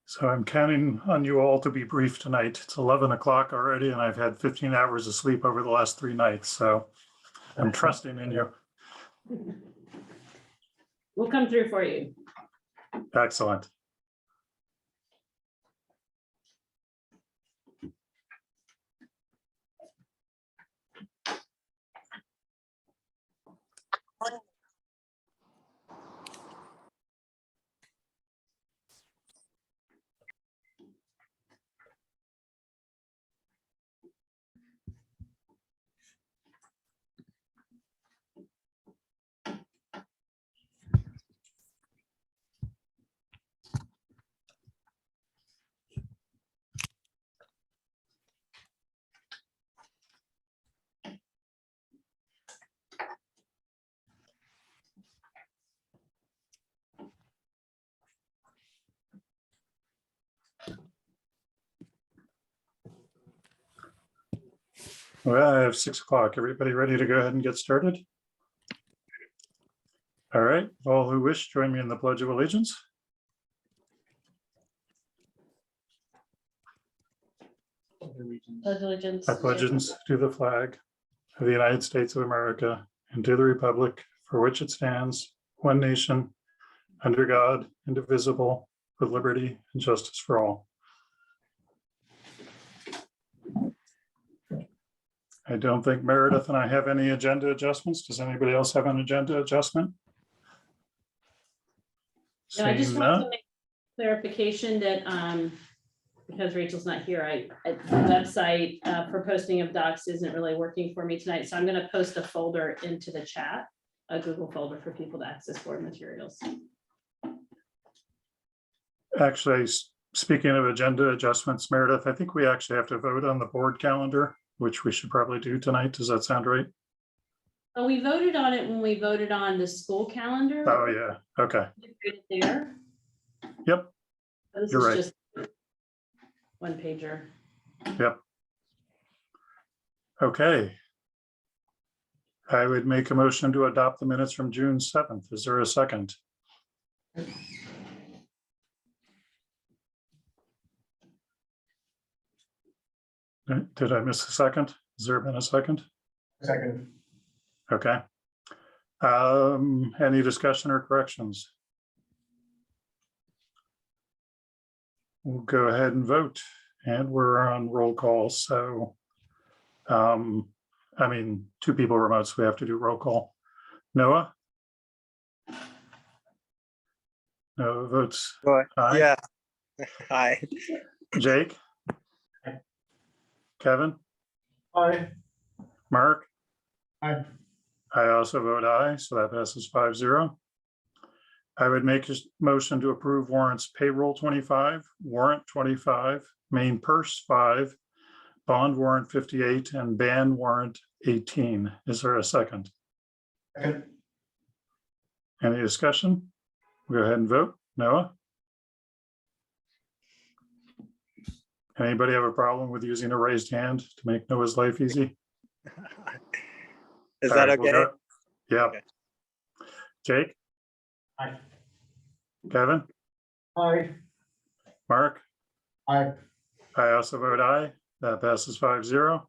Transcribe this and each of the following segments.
So I'm counting on you all to be brief tonight. It's 11 o'clock already, and I've had 15 hours of sleep over the last 3 nights. So I'm trusting in you. We'll come through for you. Excellent. Well, I have 6 o'clock. Everybody ready to go ahead and get started? All right. All who wish, join me in the Pledge of Allegiance. Pledge allegiance. I pledge allegiance to the flag of the United States of America and to the republic for which it stands, one nation, under God, indivisible, with liberty and justice for all. I don't think Meredith and I have any agenda adjustments. Does anybody else have an agenda adjustment? No, I just Seeing want none. to make clarification that because Rachel's not here, the website for posting of docs isn't really working for me tonight. So I'm going to post a folder into the chat, a Google folder for people to access board materials. Actually, speaking of agenda adjustments, Meredith, I think we actually have to vote on the board calendar, which we should probably do tonight. Does that sound right? Oh, we voted on it when we voted on the school calendar. Oh, yeah. Okay. There. Yep. This You're is right. just one pager. Yep. Okay. I would make a motion to adopt the minutes from June 7th. Is there a second? Did I miss a second? Has there been a second? Second. Okay. Any discussion or corrections? We'll go ahead and vote, and we're on roll call. So, I mean, 2 people remote, so we have to do roll call. Noah? No votes. Aye. Yeah. Hi. Jake? Kevin? Aye. Mark? Aye. I also vote aye, so that passes 5-0. I would make a motion to approve warrants payroll 25, warrant 25, main purse 5, bond warrant 58, and ban warrant 18. Is there a second? Second. Any discussion? Go ahead and vote. Noah? Anybody have a problem with using a raised hand to make Noah's life easy? Is All that right, we'll okay? go. Yeah. Okay. Jake? Aye. Kevin? Aye. Mark? Aye. I also vote aye. That passes 5-0.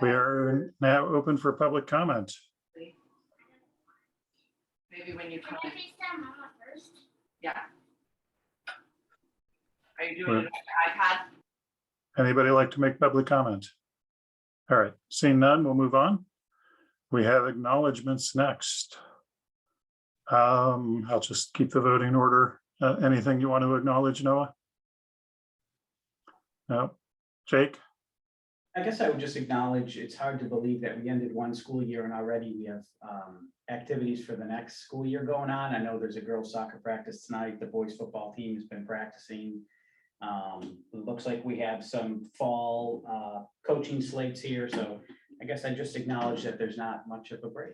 We are now open for public comment. Maybe when you come in. Yeah. Are you doing it on your iPad? Anybody like to make public comment? All right, seeing none, we'll move on. We have acknowledgements next. I'll just keep the voting order. Anything you want to acknowledge, Noah? No. Jake? I guess I would just acknowledge, it's hard to believe that we ended one school year and already we have activities for the next school year going on. I know there's a girls soccer practice tonight. The boys football team has been practicing. It looks like we have some fall coaching slates here. So I guess I just acknowledge that there's not much of a break.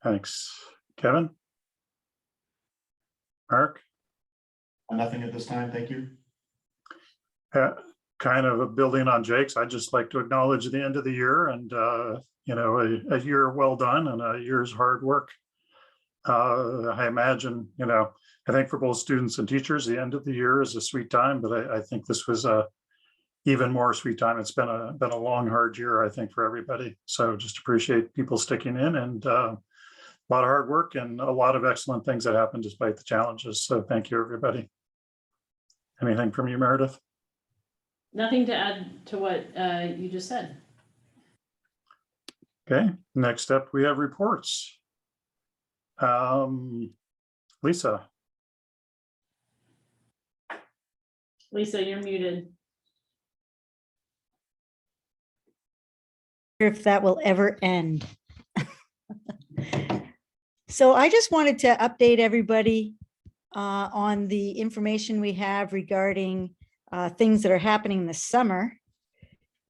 Thanks. Kevin? Mark? Nothing at this time, thank you. Kind of building on Jake's, I'd just like to acknowledge the end of the year and, you know, a year well done and a year's hard work. I imagine, I think for both students and teachers, the end of the year is a sweet time, but I think this was a even more sweet time. It's been a long, hard year, I think, for everybody. So just appreciate people sticking in, and a lot of hard work and a lot of excellent things that happened despite the challenges. So thank you, everybody. Anything from you, Meredith? Nothing to add to what you just said. Okay, next up, we have reports. Lisa. Lisa, you're muted. If that will ever end. So I just wanted to update everybody on the information we have regarding things that are happening this summer.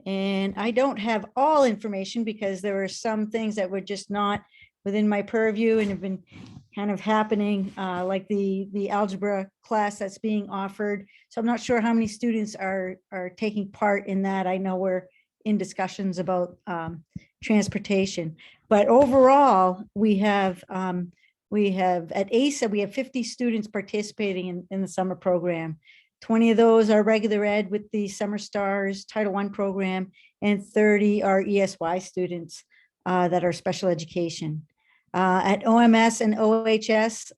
And I don't have all information because there were some things that were just not within my purview and have been kind of happening, like the algebra class that's being offered. So I'm not sure how many students are taking part in that. I know we're in discussions about transportation, but overall we have at Asea, we have 50 students participating in the summer program. 20 of those are regular ed with the Summer Stars Title I program, and 30 are ESY students that are special education. At OMS and OHS,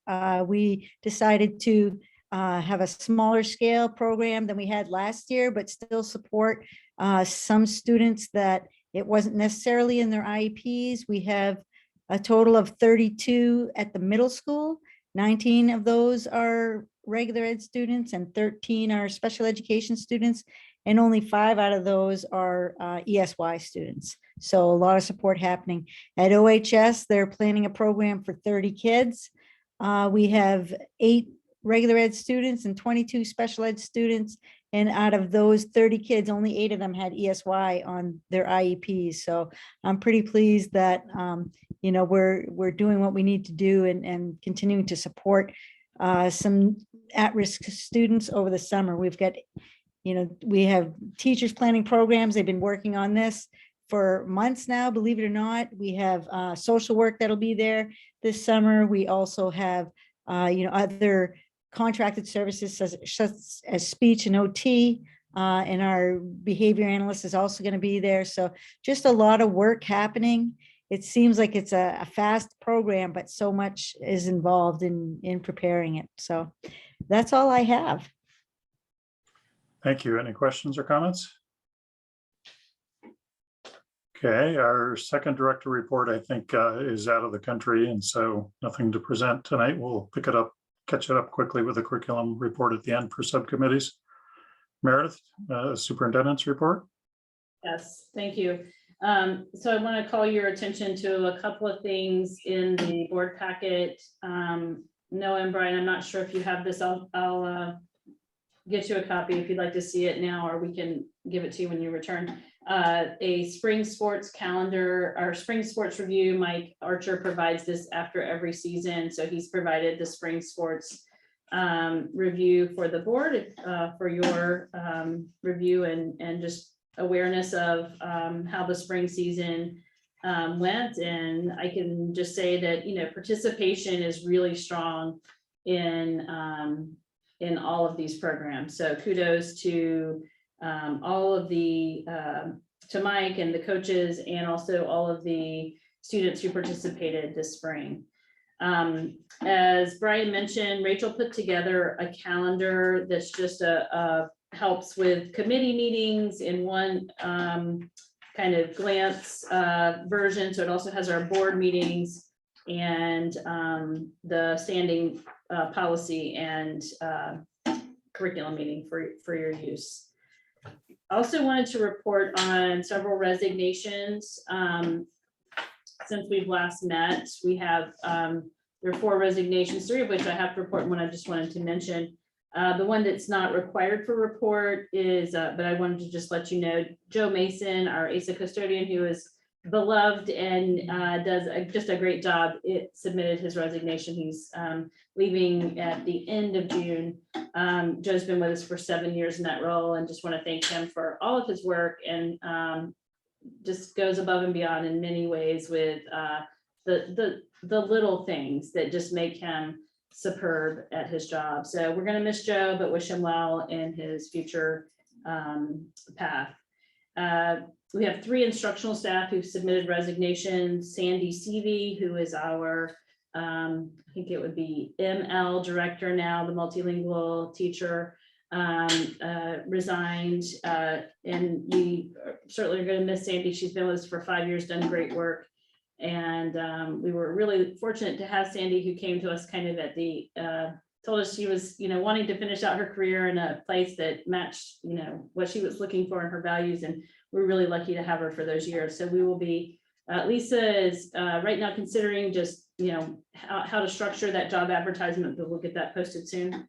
we decided to have a smaller scale program than we had last year, but still support some students that it wasn't necessarily in their IEPs. We have a total of 32 at the middle school. 19 of those are regular ed students and 13 are special education students, and only 5 out of those are ESY students. So a lot of support happening. At OHS, they're planning a program for 30 kids. We have 8 regular ed students and 22 special ed students. And out of those 30 kids, only 8 of them had ESY on their IEPs. So I'm pretty pleased that, we're doing what we need to do and continuing to support some at-risk students over the summer. We've got, we have teachers planning programs. They've been working on this for months now, believe it or not. We have social work that'll be there this summer. We also have, other contracted services such as speech and OT, and our behavior analyst is also going to be there. So just a lot of work happening. It seems like it's a fast program, but so much is involved in preparing it. So that's all I have. Thank you. Any questions or comments? Okay, our second director report, I think, is out of the country, and so nothing to present tonight. We'll pick it up, catch it up quickly with a curriculum report at the end for subcommittees. Meredith, superintendent's report. Yes, thank you. So I want to call your attention to a couple of things in the board packet. Noah and Brian, I'm not sure if you have this. I'll get you a copy if you'd like to see it now, or we can give it to you when you return. A spring sports calendar, our spring sports review. Mike Archer provides this after every season. So he's provided the spring sports review for the board for your review and just awareness of how the spring season went. And I can just say that, participation is really strong in all of these programs. So kudos to all of the, to Mike and the coaches, and also all of the students who participated this spring. As Brian mentioned, Rachel put together a calendar that's just helps with committee meetings in one kind of glance version. So it also has our board meetings and the standing policy and curriculum meeting for your use. I also wanted to report on several resignations. Since we've last met, we have, there are 4 resignations, 3 of which I have to report, and one I just wanted to mention. The one that's not required for report is, but I wanted to just let you know, Joe Mason, our Asea custodian, who is beloved and does just a great job, submitted his resignation. He's leaving at the end of June. Joe's been with us for 7 years in that role, and just want to thank him for all of his work, and just goes above and beyond in many ways with the little things that just make him superb at his job. So we're gonna miss Joe, but wish him well in his future path. We have 3 instructional staff who've submitted resignations. Sandy Seavey, who is our, I think it would be ML director now, the multilingual teacher, resigned. And we certainly are going to miss Sandy. She's been with us for 5 years, done great work. And we were really fortunate to have Sandy, who came to us kind of at the, told us she was, wanting to finish out her career in a place that matched, what she was looking for and her values. And we're really lucky to have her for those years. So we will be, Lisa is right now considering just, how to structure that job advertisement, but we'll get that posted soon.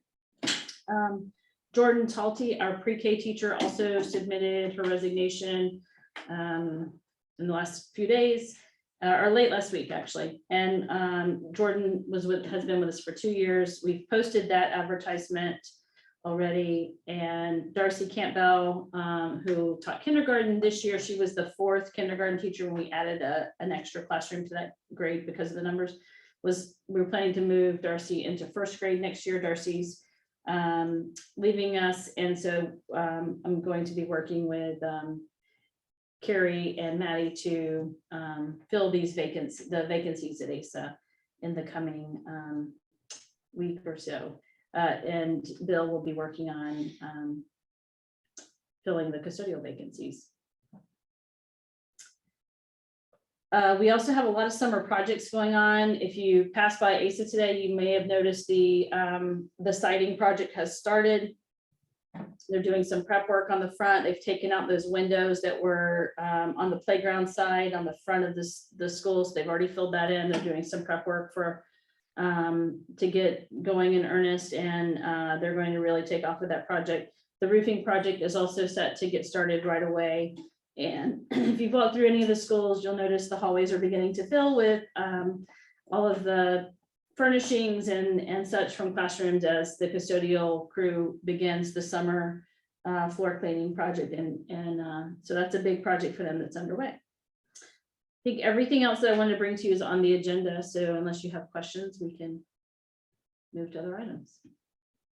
Jordan Talty, our pre-K teacher, also submitted her resignation in the last few days, or late last week, actually. And Jordan has been with us for 2 years. We've posted that advertisement already. And Darcy Campbell, who taught kindergarten this year, she was the 4th kindergarten teacher when we added an extra classroom to that grade because of the numbers. We were planning to move Darcy into 1st grade next year. Darcy's leaving us, and so I'm going to be working with Carrie and Maddie to fill the vacancies at Asea in the coming week or so. And Bill will be working on filling the custodial vacancies. We also have a lot of summer projects going on. If you pass by Asea today, you may have noticed the siding project has started. They're doing some prep work on the front. They've taken out those windows that were on the playground side on the front of the schools. They've already filled that in. They're doing some prep work to get going in earnest, and they're going to really take off with that project. The roofing project is also set to get started right away. And if you've walked through any of the schools, you'll notice the hallways are beginning to fill with all of the furnishings and such from classrooms as the custodial crew begins the summer floor cleaning project. And so that's a big project for them that's underway. I think everything else that I wanted to bring to you is on the agenda. So unless you have questions, we can move to other items.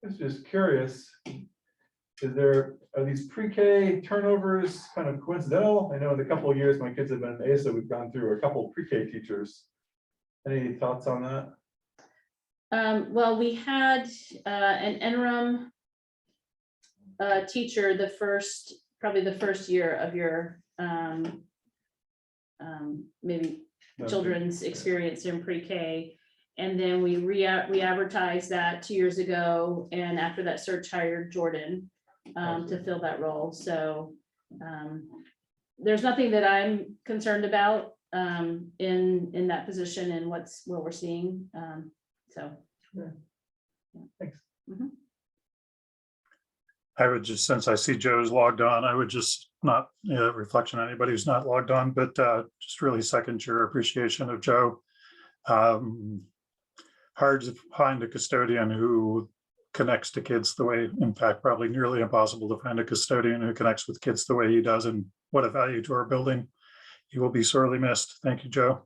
I was just curious, are these pre-K turnovers kind of coincidental? I know in the couple of years my kids have been in Asea, we've gone through a couple of pre-K teachers. Any thoughts on that? Well, we had an interim teacher probably the first year of your maybe children's experience in pre-K. And then we re-advertised that 2 years ago. And after that search hired Jordan to fill that role. So there's nothing that I'm concerned about in that position and what we're seeing. Thanks. Mm-hmm. I would just, since I see Joe's logged on, I would just not, reflection on anybody who's not logged on, but just really second your appreciation of Joe. Hard to find a custodian who connects to kids the way, in fact, probably nearly impossible to find a custodian who connects with kids the way he does, and what a value to our building. He will be sorely missed. Thank you, Joe.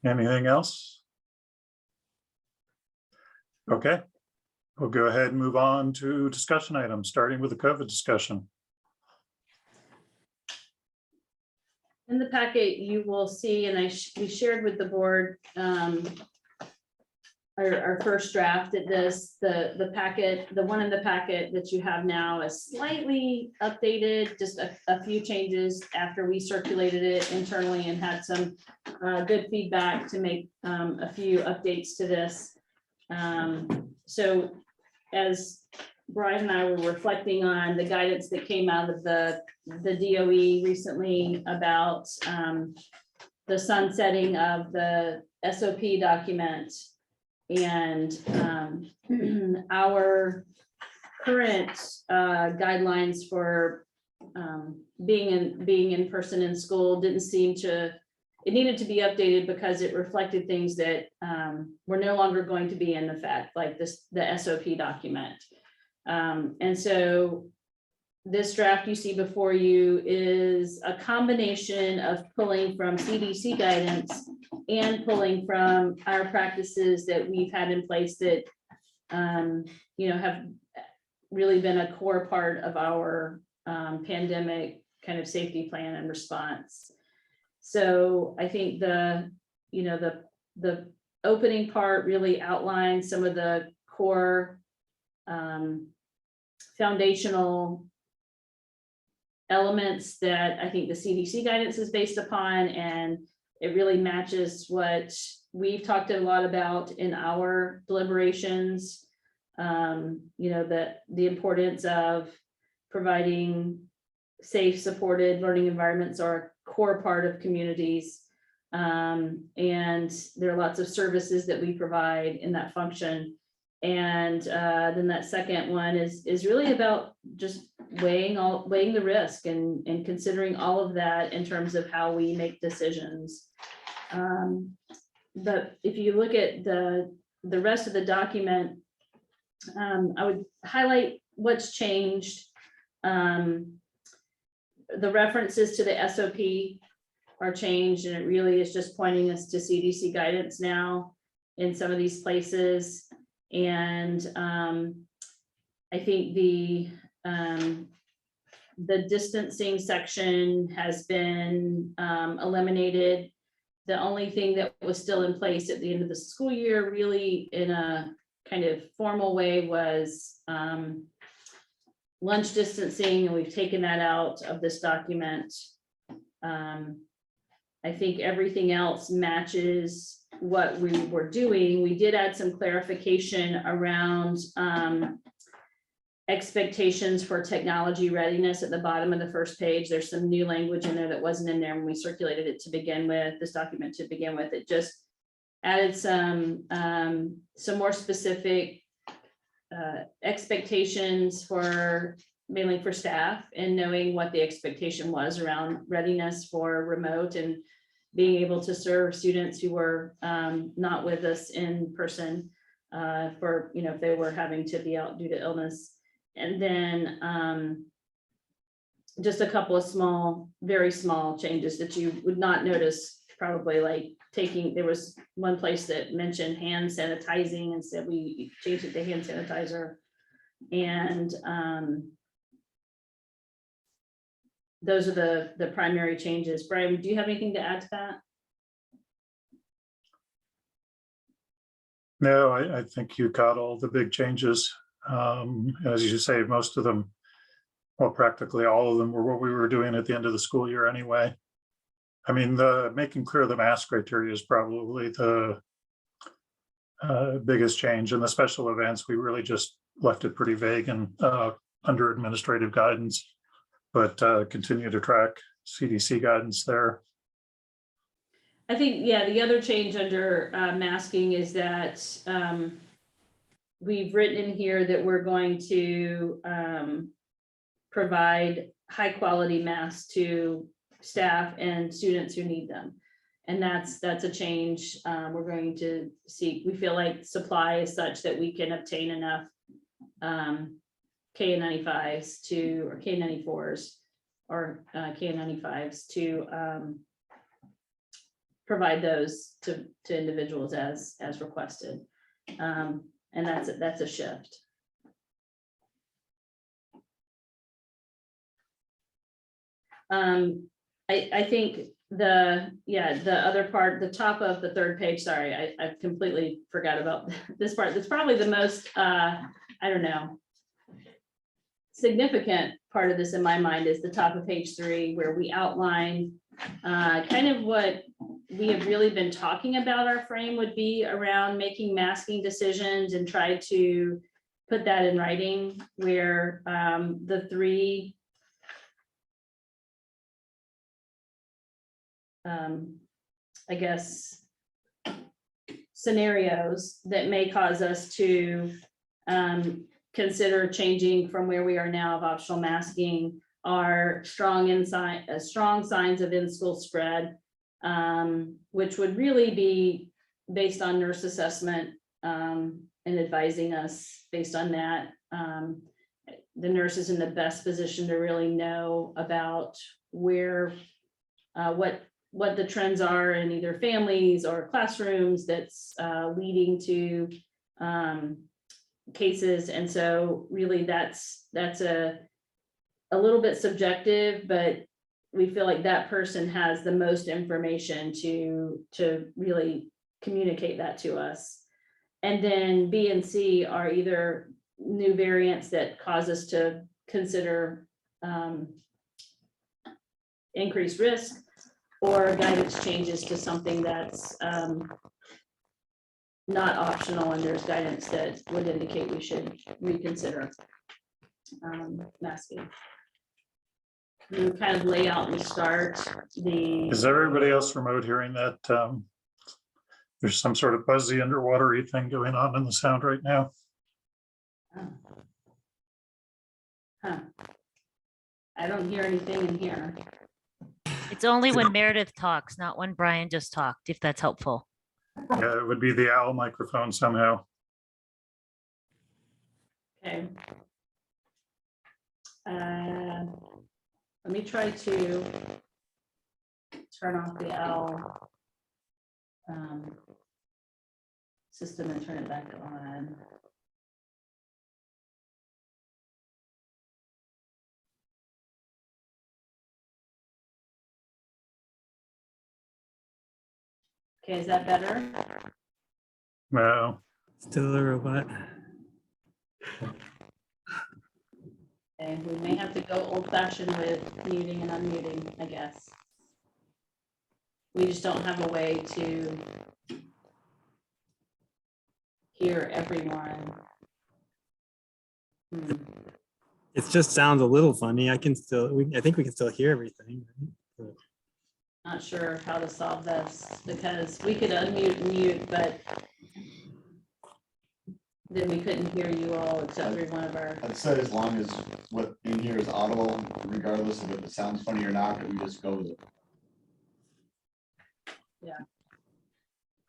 Anything else? Okay, we'll go ahead and move on to discussion items, starting with the COVID discussion. In the packet, you will see, and we shared with the board our first draft at this, the packet, the one in the packet that you have now is slightly updated, just a few changes after we circulated it internally and had some good feedback to make a few updates to this. So as Brian and I were reflecting on the guidance that came out of the DOE recently about the sunsetting of the SOP document and our current guidelines for being in person in school didn't seem to, it needed to be updated because it reflected things that were no longer going to be in effect, like the SOP document. And so this draft you see before you is a combination of pulling from CDC guidance and pulling from our practices that we've had in place that, have really been a core part of our pandemic kind of safety plan and response. So I think the opening part really outlines some of the core foundational elements that I think the CDC guidance is based upon, and it really matches what we've talked a lot about in our deliberations. The importance of providing safe, supported learning environments are a core part of communities. And there are lots of services that we provide in that function. And then that second one is really about just weighing the risk and considering all of that in terms of how we make decisions. But if you look at the rest of the document, I would highlight what's changed. The references to the SOP are changed, and it really is just pointing us to CDC guidance now in some of these places. And I think the distancing section has been eliminated. The only thing that was still in place at the end of the school year, really in a kind of formal way, was lunch distancing, and we've taken that out of this document. I think everything else matches what we were doing. We did add some clarification around expectations for technology readiness at the bottom of the first page. There's some new language in there that wasn't in there when we circulated it to begin with, this document to begin with. It just added some more specific expectations for mainly for staff, and knowing what the expectation was around readiness for remote and being able to serve students who were not with us in person for, if they were having to be out due to illness. And then just a couple of very small changes that you would not notice, probably, like there was one place that mentioned hand sanitizing, and said we changed it to hand sanitizer. And those are the primary changes. Brian, do you have anything to add to that? No, I think you got all the big changes. As you say, most of them, well, practically all of them were what we were doing at the end of the school year anyway. I mean, making clear the mask criteria is probably the biggest change. In the special events, we really just left it pretty vague and under administrative guidance, but continue to track CDC guidance there. I think, yeah, the other change under masking is that we've written in here that we're going to provide high quality masks to staff and students who need them. And that's a change. We're going to see, we feel like supply is such that we can obtain enough KN95s or K94s or KN95s to provide those to individuals as requested. And that's a shift. I think the other part, the top of the third page, sorry, I completely forgot about this part. That's probably the most, I don't know, significant part of this in my mind, is the top of page 3, where we outline kind of what we have really been talking about our frame would be around making masking decisions, and try to put that in writing, where the 3 I guess scenarios that may cause us to consider changing from where we are now of optional masking are strong signs of in-school spread, which would really be based on nurse assessment and advising us based on that. the nurse is in the best position to really know about where, what the trends are in either families or classrooms that's leading to cases. And so really that's a little bit subjective, but we feel like that person has the most information to really communicate that to us. And then B and C are either new variants that cause us to consider increased risk, or guidance changes to something that's not optional, and there's guidance that would indicate we should reconsider masking. We kind of lay out and start Is the, everybody else remote hearing that there's some sort of buzzy underwatery thing going on in the sound right now? huh. I don't hear anything in here. It's only when Meredith talks, not when Brian just talked, if that's helpful. Yeah, it would be the owl microphone somehow. Okay. Let me try to turn off the owl system and turn it back on. Okay, is that better? Well, Still a robot. And we may have to go old fashioned with muting and unmuting, I guess. We just don't have a way to hear everyone. It just sounds a little funny. I think we can still hear everything. Right? Not sure how to solve this, because we could unmute and mute, but then we couldn't hear you all except every one of our. I'd say as long as what in here is audible, regardless of if it sounds funny or not, that we just go with it.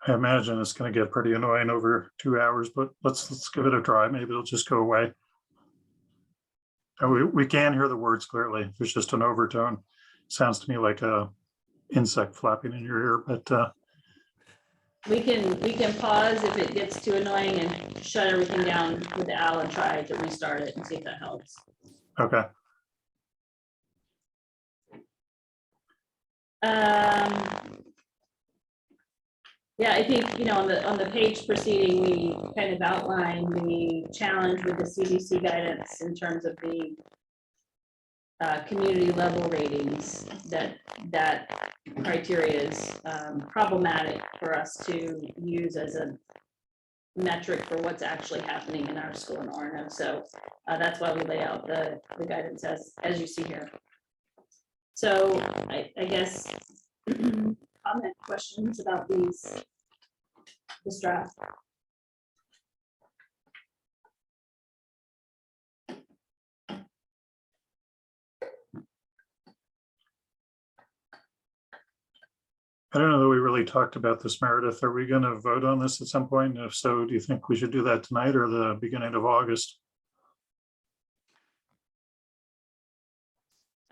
I imagine it's going to get pretty annoying over 2 hours, but let's give it a try. Maybe it'll just go away. We can hear the words clearly. There's just an overtone. Sounds to me like a insect flapping in your ear, but We can pause if it gets too annoying and shut everything down with the owl and try to restart it and see if that helps. okay. Yeah, I think, on the page preceding, we kind of outlined the challenge with the CDC guidance in terms of the community level ratings, that criteria is problematic for us to use as a metric for what's actually happening in our school in Orono. So that's why we lay out the guidance as you see here. So I guess comment, questions about this draft? I don't know that we really talked about this, Meredith. Are we going to vote on this at some point? If so, do you think we should do that tonight or the beginning of August?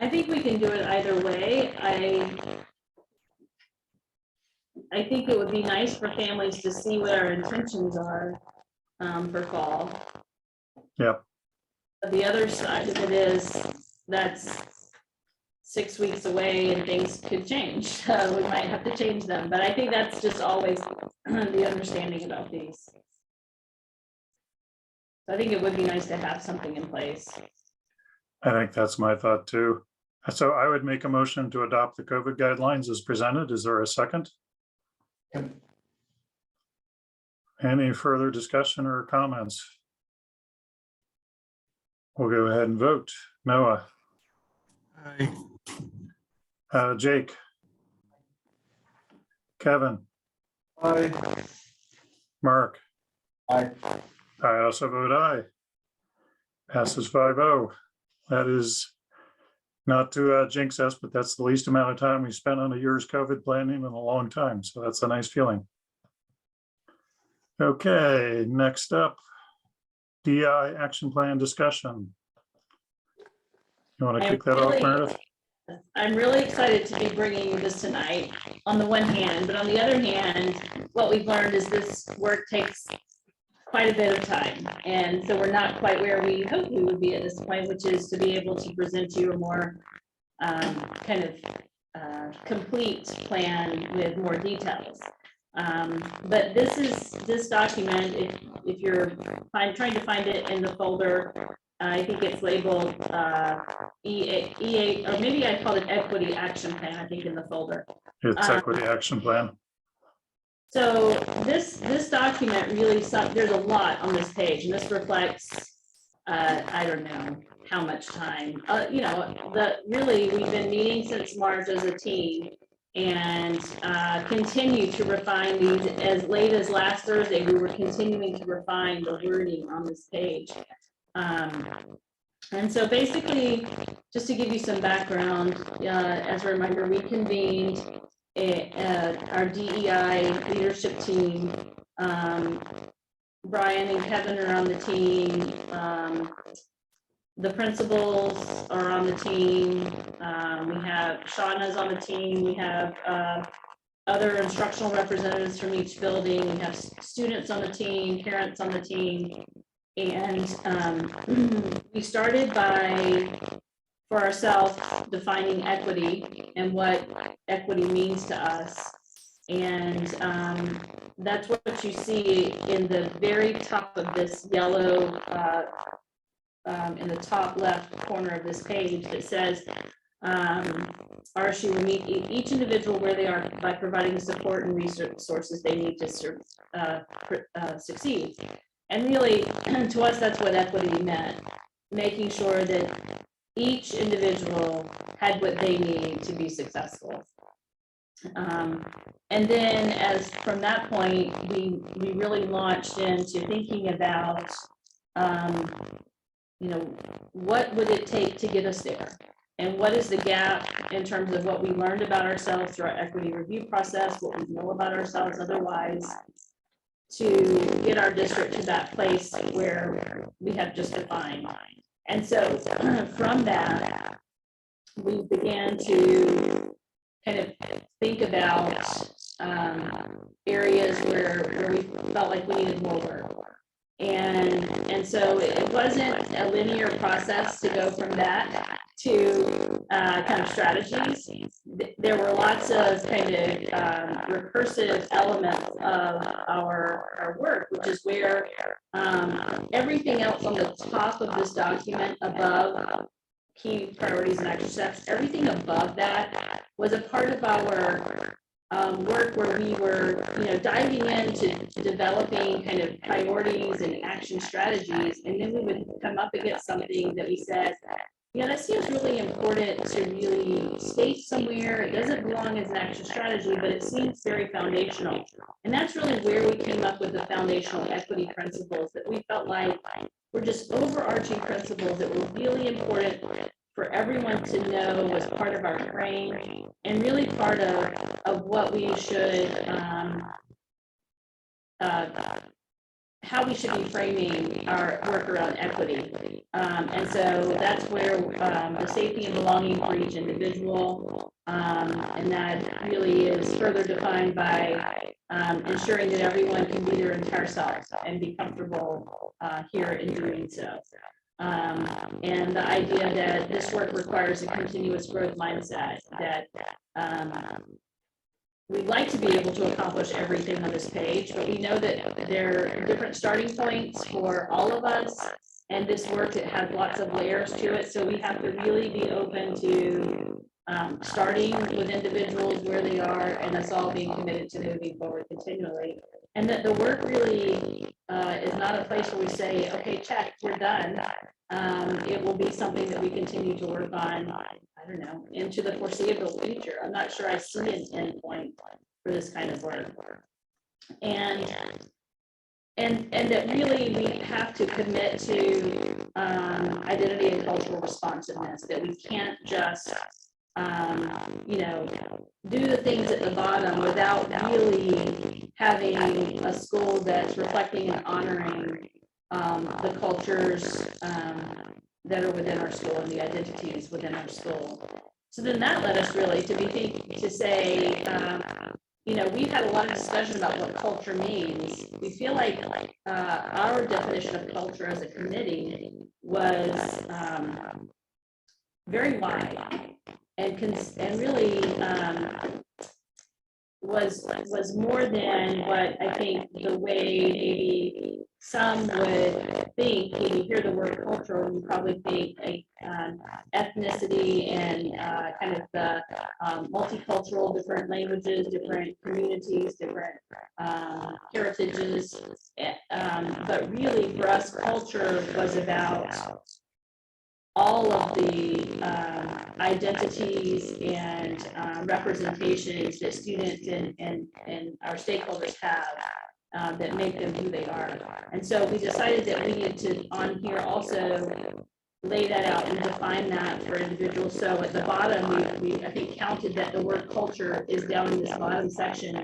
I think we can do it either way. I think it would be nice for families to see what our intentions are for fall. Yep. But the other side of it is that's 6 weeks away and things could change. We might have to change them, but I think that's just always the understanding about these. So I think it would be nice to have something in place. I think that's my thought too. So I would make a motion to adopt the COVID guidelines as presented. Is there a second? Yep. Any further discussion or comments? We'll go ahead and vote. Noah, Aye. Jake, Kevin, Aye. Mark. Aye. I also vote aye. Passes 5-0. That is not to jinx us, but that's the least amount of time we spent on a year's COVID planning in a long time. So that's a nice feeling. Okay, next up, DI action plan discussion. You want to I'm kick that off, really- Meredith? I'm really excited to be bringing you this tonight on the one hand, but on the other hand, what we've learned is this work takes quite a bit of time. And so we're not quite where we hoped we would be at this point, which is to be able to present you a more kind of complete plan with more details. But this document, if you're trying to find it in the folder, I think it's labeled E8, or maybe I called it Equity Action Plan, I think in the folder. It's equity action plan. So this document really, there's a lot on this page, and this reflects, I don't know how much time, really, we've been meeting since March as a team and continue to refine these. As late as last Thursday, we were continuing to refine the wording on this page. And so basically, just to give you some background, as a reminder, we convened our DEI leadership team. Brian and Kevin are on the team. The principals are on the team. We have Shauna's on the team. We have other instructional representatives from each building. We have students on the team, parents on the team. And we started by, for ourselves, defining equity and what equity means to us. And that's what you see in the very top of this yellow, in the top left corner of this page that says, RSU will meet each individual where they are by providing the support and resources they need to succeed. And really, to us, that's what equity meant, making sure that each individual had what they need to be successful. And then as from that point, we really launched into thinking about, what would it take to get us there? And what is the gap in terms of what we learned about ourselves through our equity review process, what we know about ourselves otherwise, to get our district to that place where we have just defined. And so from that, we began to kind of think about areas where we felt like we needed more work. And so it wasn't a linear process to go from that to kind of strategies. There were lots of kind of recursive elements of our work, which is where everything else on the top of this document above key priorities and action steps, everything above that was a part of our work where we were, diving into developing kind of priorities and action strategies. And then we would come up against something that we said, that seems really important to really state somewhere. It doesn't belong as an action strategy, but it seems very foundational. And that's really where we came up with the foundational equity principles that we felt like were just overarching principles that were really important for everyone to know was part of our frame and really part of what we should, how we should be framing our work around equity. And so that's where the safety and belonging for each individual, and that really is further defined by ensuring that everyone can be their entire self and be comfortable here in doing so. And the idea that this work requires a continuous growth mindset, that we'd like to be able to accomplish everything on this page, but we know that there are different starting points for all of us. And this work, it has lots of layers to it. So we have to really be open to starting with individuals where they are and us all being committed to moving forward continually. And that the work really is not a place where we say, okay, check, we're done. It will be something that we continue to work on, I don't know, into the foreseeable future. I'm not sure I see an endpoint for this kind of work. And that really we have to commit to identity and cultural responsiveness, that we can't just do the things at the bottom without really having a school that's reflecting and honoring the cultures that are within our school and the identities within our school. So then that led us really to say, you know, we've had a lot of discussion about what culture means. We feel like our definition of culture as a committee was very wide and really was more than what I think the way maybe some would think. When you hear the word cultural, you probably think ethnicity and kind of the multicultural, different languages, different communities, different heritages. But really for us, culture was about all of the identities and representations that students and our stakeholders have that make them who they are. And so we decided that we needed to, on here, also lay that out and define that for individuals. So at the bottom, we I think counted that the word culture is down in this bottom section,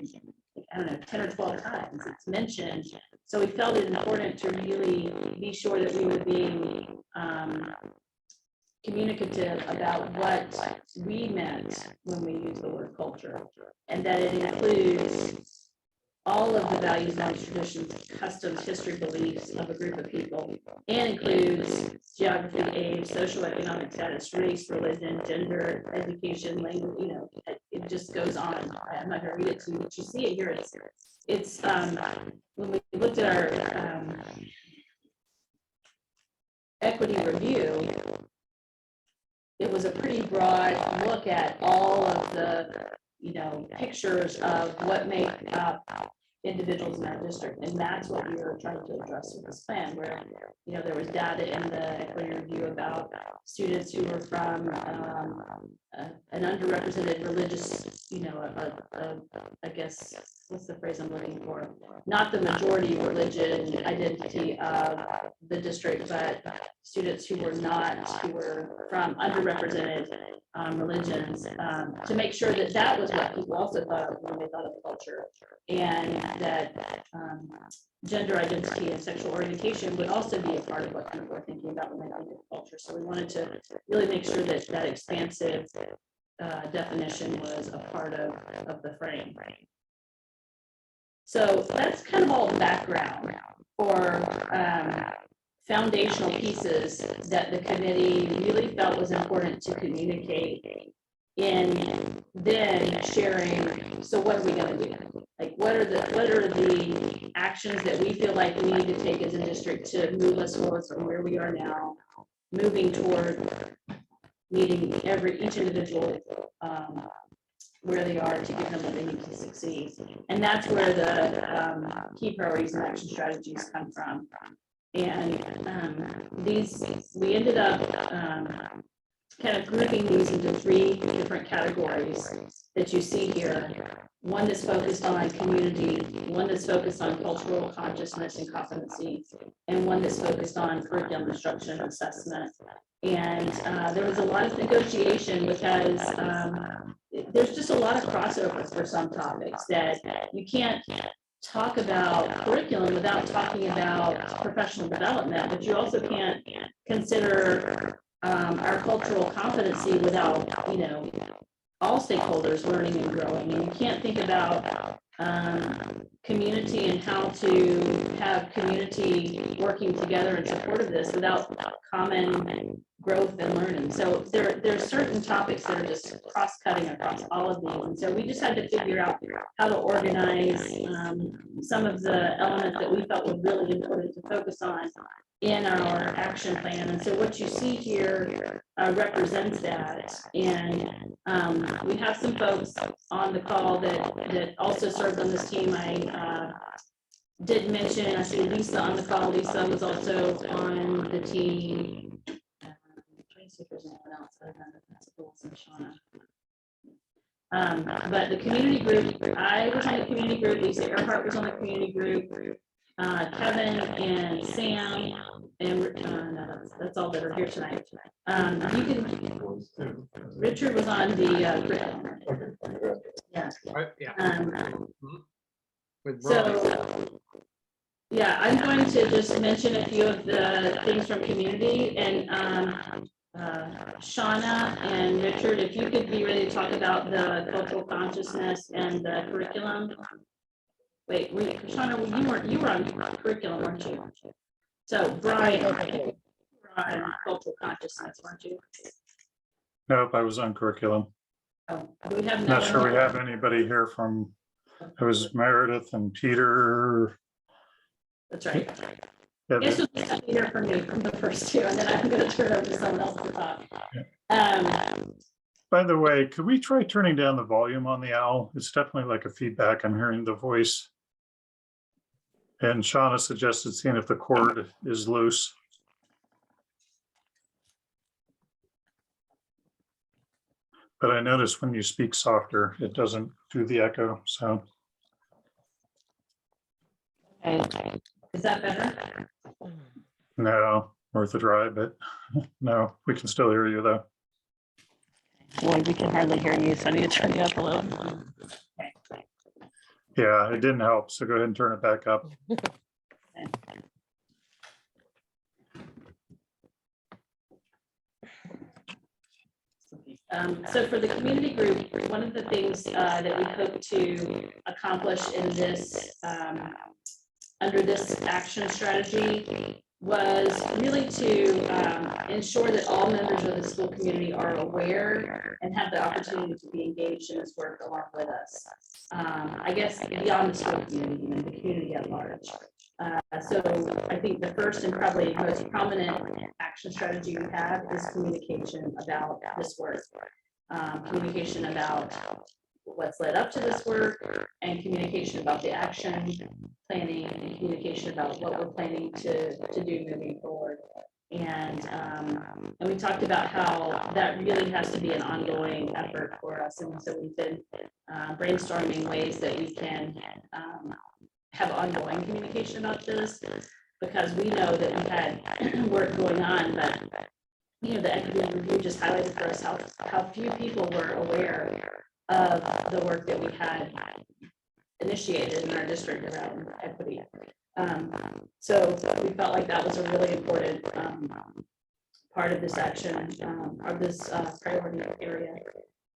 I don't know, 10 or 12 times it's mentioned. So we felt it important to really be sure that we were being communicative about what we meant when we use the word culture, and that it includes all of the values, knowledge, traditions, customs, history, beliefs of a group of people, and includes geography, age, socioeconomic status, race, religion, gender, education, language. You know, it just goes on. I'm not going to read it to you, but you see it here. It's when we looked at our equity review, it was a pretty broad look at all of the, you know, pictures of what make up individuals in our district. And that's what we were trying to address with this plan, where, you know, there was data in the equity review about students who were from an underrepresented religious, you know, I guess, what's the phrase I'm looking for? Not the majority religion identity of the district, but students who were from underrepresented religions, to make sure that that was what people also thought of when they thought of culture, and that gender identity and sexual orientation would also be a part of what people are thinking about when they think of culture. So we wanted to really make sure that that expansive definition was a part of the frame. So that's kind of all the background for foundational pieces that the committee really felt was important to communicate in then sharing. So what are we going to do? Like, what are the actions that we feel like we need to take as a district to move us forward from where we are now, moving toward meeting each individual where they are to give them what they need to succeed. And that's where the key priorities and action strategies come from. And we ended up kind of grouping these into 3 different categories that you see here. One that's focused on community, one that's focused on cultural consciousness and competency, and one that's focused on curriculum instruction and assessment. And there was a lot of negotiation because there's just a lot of crossover for some topics that you can't talk about curriculum without talking about professional development, but you also can't consider our cultural competency without, you know, all stakeholders learning and growing. And you can't think about community and how to have community working together in support of this without common growth and learning. So there's certain topics that are just cross-cutting across all of these. And so we just had to figure out how to organize some of the elements that we felt were really important to focus on in our action plan. And so what you see here represents that. And we have some folks on the call that also served on this team. I did mention, I see Lisa on the call. Lisa was also on the team. Trying to see if there's anyone else other than the principals and Shauna. But the community group, I was on the community group. Lisa Earhart was on the community group. Kevin and Sam, and no, that's all that are here tonight. Richard was on the yeah. Yeah. With Brian. So Yeah, I'm going to just mention a few of the things from community, and Shauna and Richard, if you could be ready to talk about the cultural consciousness and the curriculum. Wait, Shauna, you were on curriculum, weren't you? So Brian, you were on cultural consciousness, weren't you? Nope, I was on curriculum. Oh, we have no Not sure we one- have anybody here from, it was Meredith and Peter. That's right. Yeah, This was just here for me from the first two, and then I'm going to turn it over to someone else to talk. By the way, could we try turning down the volume on the owl? It's definitely like a feedback. I'm hearing the voice. And Shauna suggested seeing if the cord is loose. But I noticed when you speak softer, it doesn't do the echo, so. Okay. Is that better? No, worth a try, but no, we can still hear you though. Boy, we can hardly hear you, so I need to turn you up a little. Yeah, it didn't help, so go ahead and turn it back up. So for the community group, one of the things that we hope to accomplish in this, under this action strategy, was really to ensure that all members of the school community are aware and have the opportunity to be engaged in this work along with us. I guess beyond the school community and the community at large. So I think the first and probably most prominent action strategy we have is communication about this work. Communication about what's led up to this work, and communication about the action planning, and communication about what we're planning to do moving forward. And we talked about how that really has to be an ongoing effort for us. And so we've been brainstorming ways that we can have ongoing communication about this, because we know that we've had work going on, but you know, the equity review just highlighted for us how few people were aware of the work that we had initiated in our district around equity. So we felt like that was a really important part of this action, of this priority area.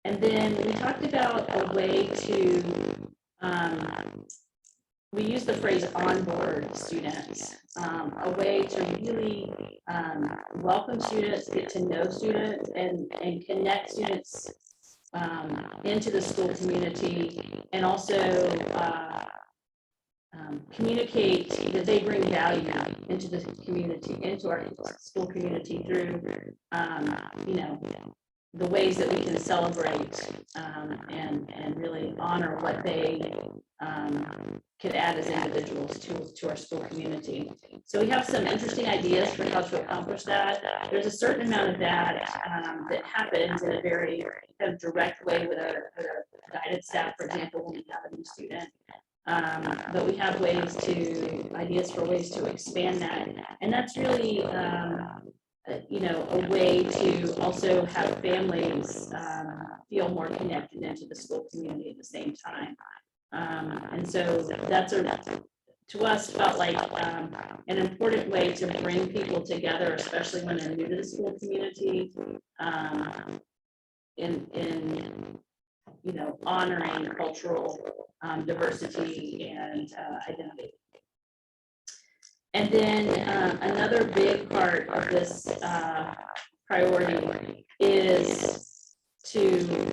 And then we talked about a way to, we use the phrase onboard students, a way to really welcome students, get to know students, and connect students into the school community, and also communicate that they bring value into the community, into our school community through, you know, the ways that we can celebrate and really honor what they could add as individuals to our school community. So we have some interesting ideas for how to accomplish that. There's a certain amount of that that happens in a very kind of direct way with our guided staff, for example, when we have a new student. But we have ideas for ways to expand that. And that's really, you know, a way to also have families feel more connected into the school community at the same time. And so that's to us felt like an important way to bring people together, especially when they're new to the school community, in you know, honoring cultural diversity and identity. And then another big part of this priority is to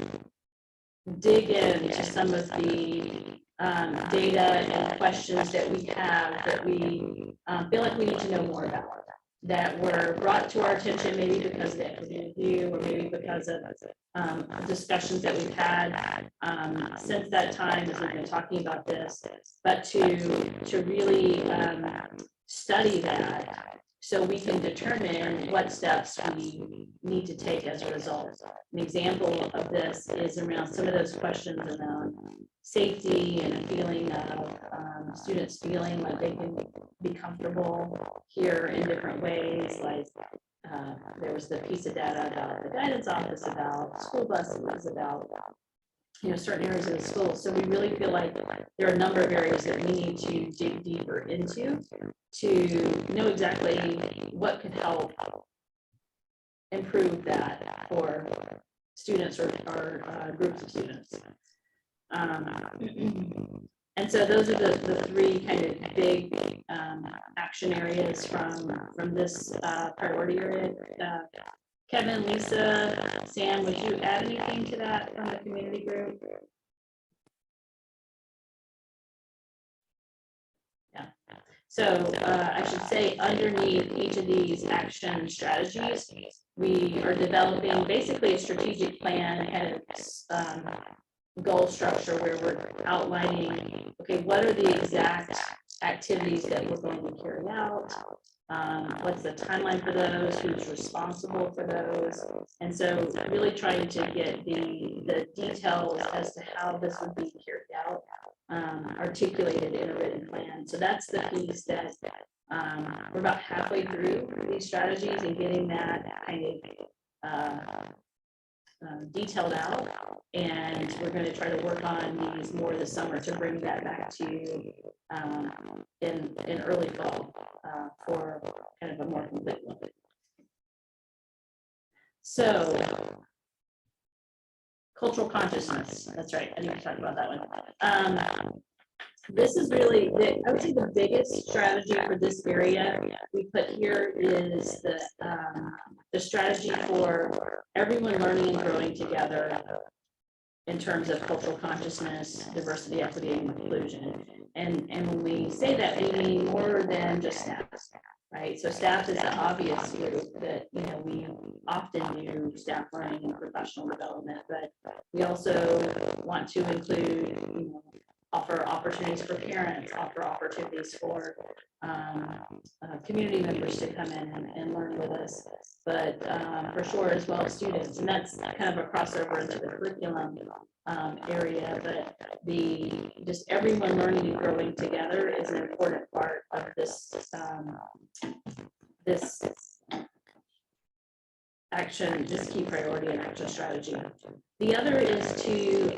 dig into some of the data and questions that we have that we feel like we need to know more about, that were brought to our attention maybe because of the equity review, or maybe because of discussions that we've had since that time as we've been talking about this, but to really study that so we can determine what steps we need to take as a result. An example of this is around some of those questions around safety and a feeling of students feeling like they can be comfortable here in different ways. Like there was the piece of data about the guidance office, about school buses, about certain areas of the school. So we really feel like there are a number of areas that we need to dig deeper into to know exactly what could help improve that for students or groups of students. And so those are the three kind of big action areas from this priority area. Kevin, Lisa, Sam, would you add anything to that from the community group? Yeah. So I should say underneath each of these action strategies, we are developing basically a strategic plan, kind of goal structure where we're outlining, okay, what are the exact activities that we're going to carry out? What's the timeline for those? Who's responsible for those? And so really trying to get the details as to how this would be carried out, articulated in a written plan. So that's the piece that we're about halfway through these strategies and getting that kind of detailed out. And we're going to try to work on these more this summer to bring that back to you in early fall for kind of a more complete look. So cultural consciousness, that's right, I need to talk about that one. This is really, I would say the biggest strategy for this area we put here is the strategy for everyone learning and growing together in terms of cultural consciousness, diversity, equity, and inclusion. And when we say that, we mean more than just staff, right? So staff is the obvious group that, we often do staff learning and professional development, but we also want to include, offer opportunities for parents, offer opportunities for community members to come in and learn with us, but for sure as well as students. And that's kind of a crossover into the curriculum area, but just everyone learning and growing together is an important part of this action, this key priority and action strategy. The other is to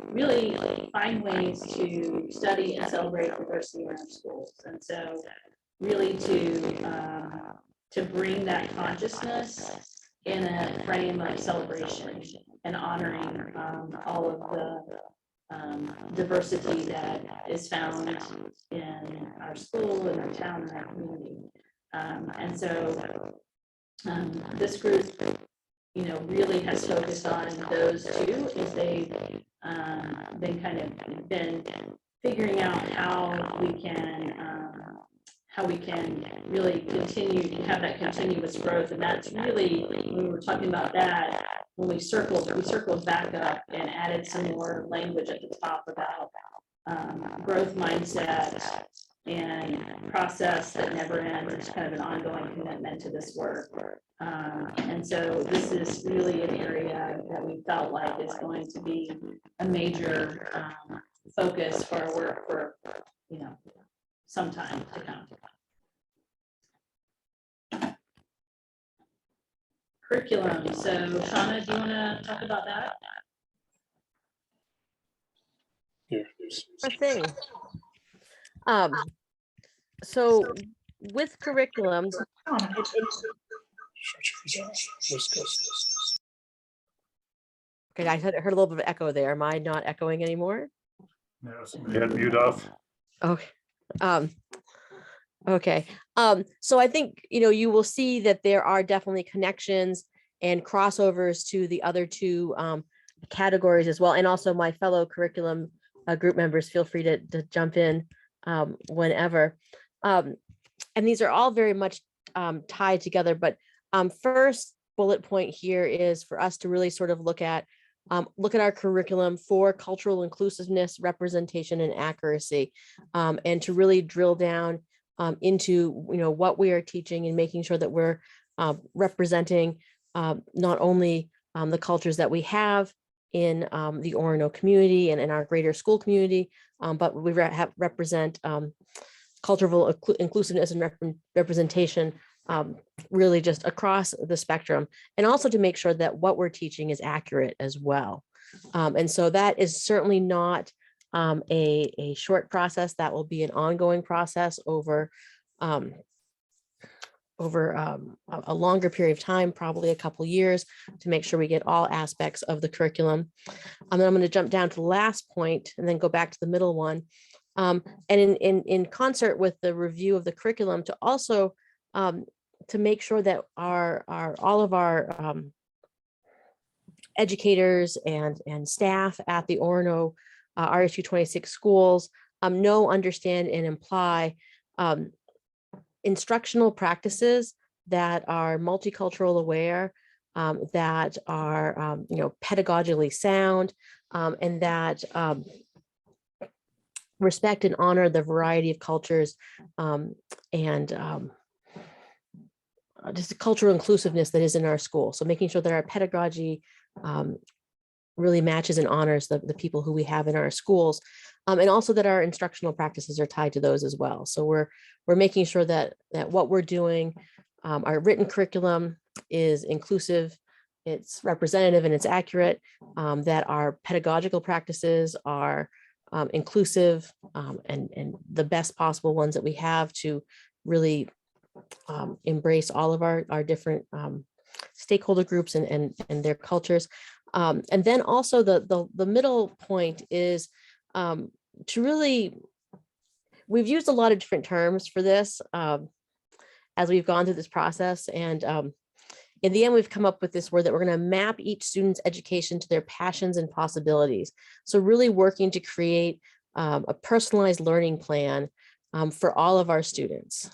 really find ways to study and celebrate diversity in our schools. And so really to bring that consciousness in a frame of celebration and honoring all of the diversity that is found in our school, in our town, in our community. And so this group, really has focused on those two as they've been figuring out how we can really continue to have that continuous growth. And that's really, when we were talking about that, when we circled back up and added some more language at the top about growth mindset and process that never ends. It's kind of an ongoing commitment to this work. And so this is really an area that we felt like is going to be a major focus for our work for, some time to come. Curriculum. So Shauna, do you want to talk about that? Sure thing. So with curriculums, okay, I heard a little bit of echo there. Am I not echoing anymore? No, somebody had mute off. Okay. Okay. So I think, you will see that there are definitely connections and crossovers to the other two categories as well. And also my fellow curriculum group members, feel free to jump in whenever. And these are all very much tied together. But first bullet point here is for us to really sort of look at our curriculum for cultural inclusiveness, representation, and accuracy, and to really drill down into what we are teaching and making sure that we're representing not only the cultures that we have in the Orono community and in our greater school community, but we represent cultural inclusiveness and representation really just across the spectrum, and also to make sure that what we're teaching is accurate as well. And so that is certainly not a short process. That will be an ongoing process over a longer period of time, probably a couple years, to make sure we get all aspects of the curriculum. And then I'm going to jump down to the last point and then go back to the middle one. And in concert with the review of the curriculum, to also to make sure that all of our educators and staff at the Orono RSU 26 schools know, understand, and imply instructional practices that are multicultural aware, that are pedagogically sound, and that respect and honor the variety of cultures and just cultural inclusiveness that is in our school. So making sure that our pedagogy really matches and honors the people who we have in our schools, and also that our instructional practices are tied to those as well. So we're making sure that what we're doing, our written curriculum is inclusive, it's representative, and it's accurate, that our pedagogical practices are inclusive, and the best possible ones that we have to really embrace all of our different stakeholder groups and their cultures. And then also the middle point is to really, we've used a lot of different terms for this as we've gone through this process. And in the end, we've come up with this word that we're going to map each student's education to their passions and possibilities. So really working to create a personalized learning plan for all of our students,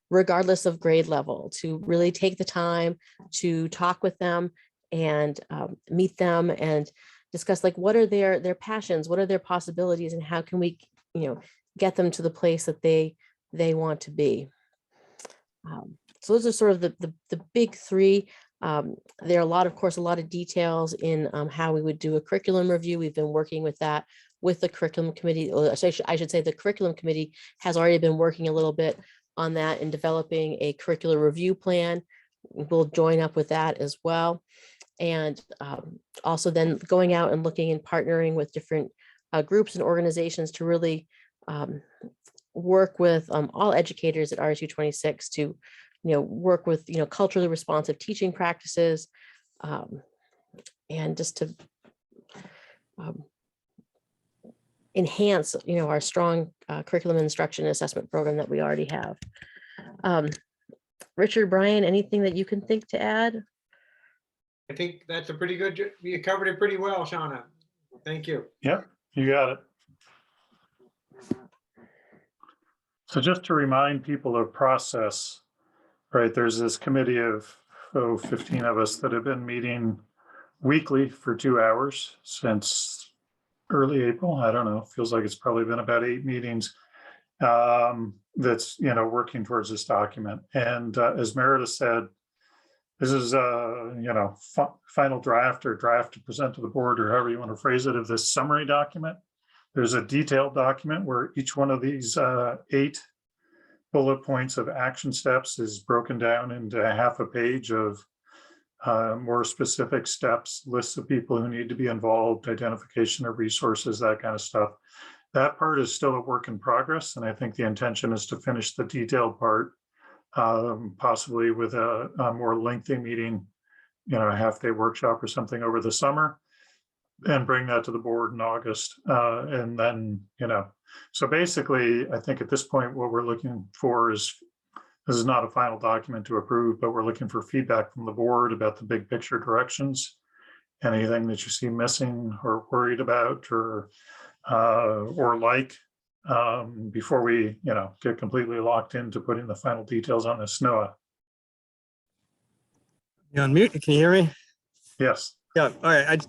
regardless of grade level, to really take the time to talk with them and meet them and discuss, like, what are their passions, what are their possibilities, and how can we get them to the place that they want to be. So those are sort of the big three. There are of course a lot of details in how we would do a curriculum review. We've been working with that with the curriculum committee. Or I should say the curriculum committee has already been working a little bit on that and developing a curricular review plan. We'll join up with that as well. And also then going out and looking and partnering with different groups and organizations to really work with all educators at RSU 26 to work with culturally responsive teaching practices, and just to enhance our strong curriculum instruction and assessment program that we already have. Richard, Brian, anything that you can think to add? I think that's a pretty good, you covered it pretty well, Shauna. Thank you. Yep, you got it. So just to remind people of process, right, there's this committee of 15 of us that have been meeting weekly for 2 hours since early April. I don't know, feels like it's probably been about 8 meetings that's working towards this document. And as Meredith said, this is final draft or draft to present to the board, or however you want to phrase it, of this summary document. There's a detailed document where each one of these 8 bullet points of action steps is broken down into half a page of more specific steps, lists of people who need to be involved, identification of resources, that kind of stuff. That part is still a work in progress, and I think the intention is to finish the detailed part, possibly with a more lengthy meeting, a half-day workshop or something over the summer, and bring that to the board in August. And then, so basically, I think at this point, what we're looking for is, this is not a final document to approve, but we're looking for feedback from the board about the big picture directions, anything that you see missing or worried about or like, before we, get completely locked into putting the final details on this. Noah. You on mute? Can you hear me? Yes. Yeah. All right.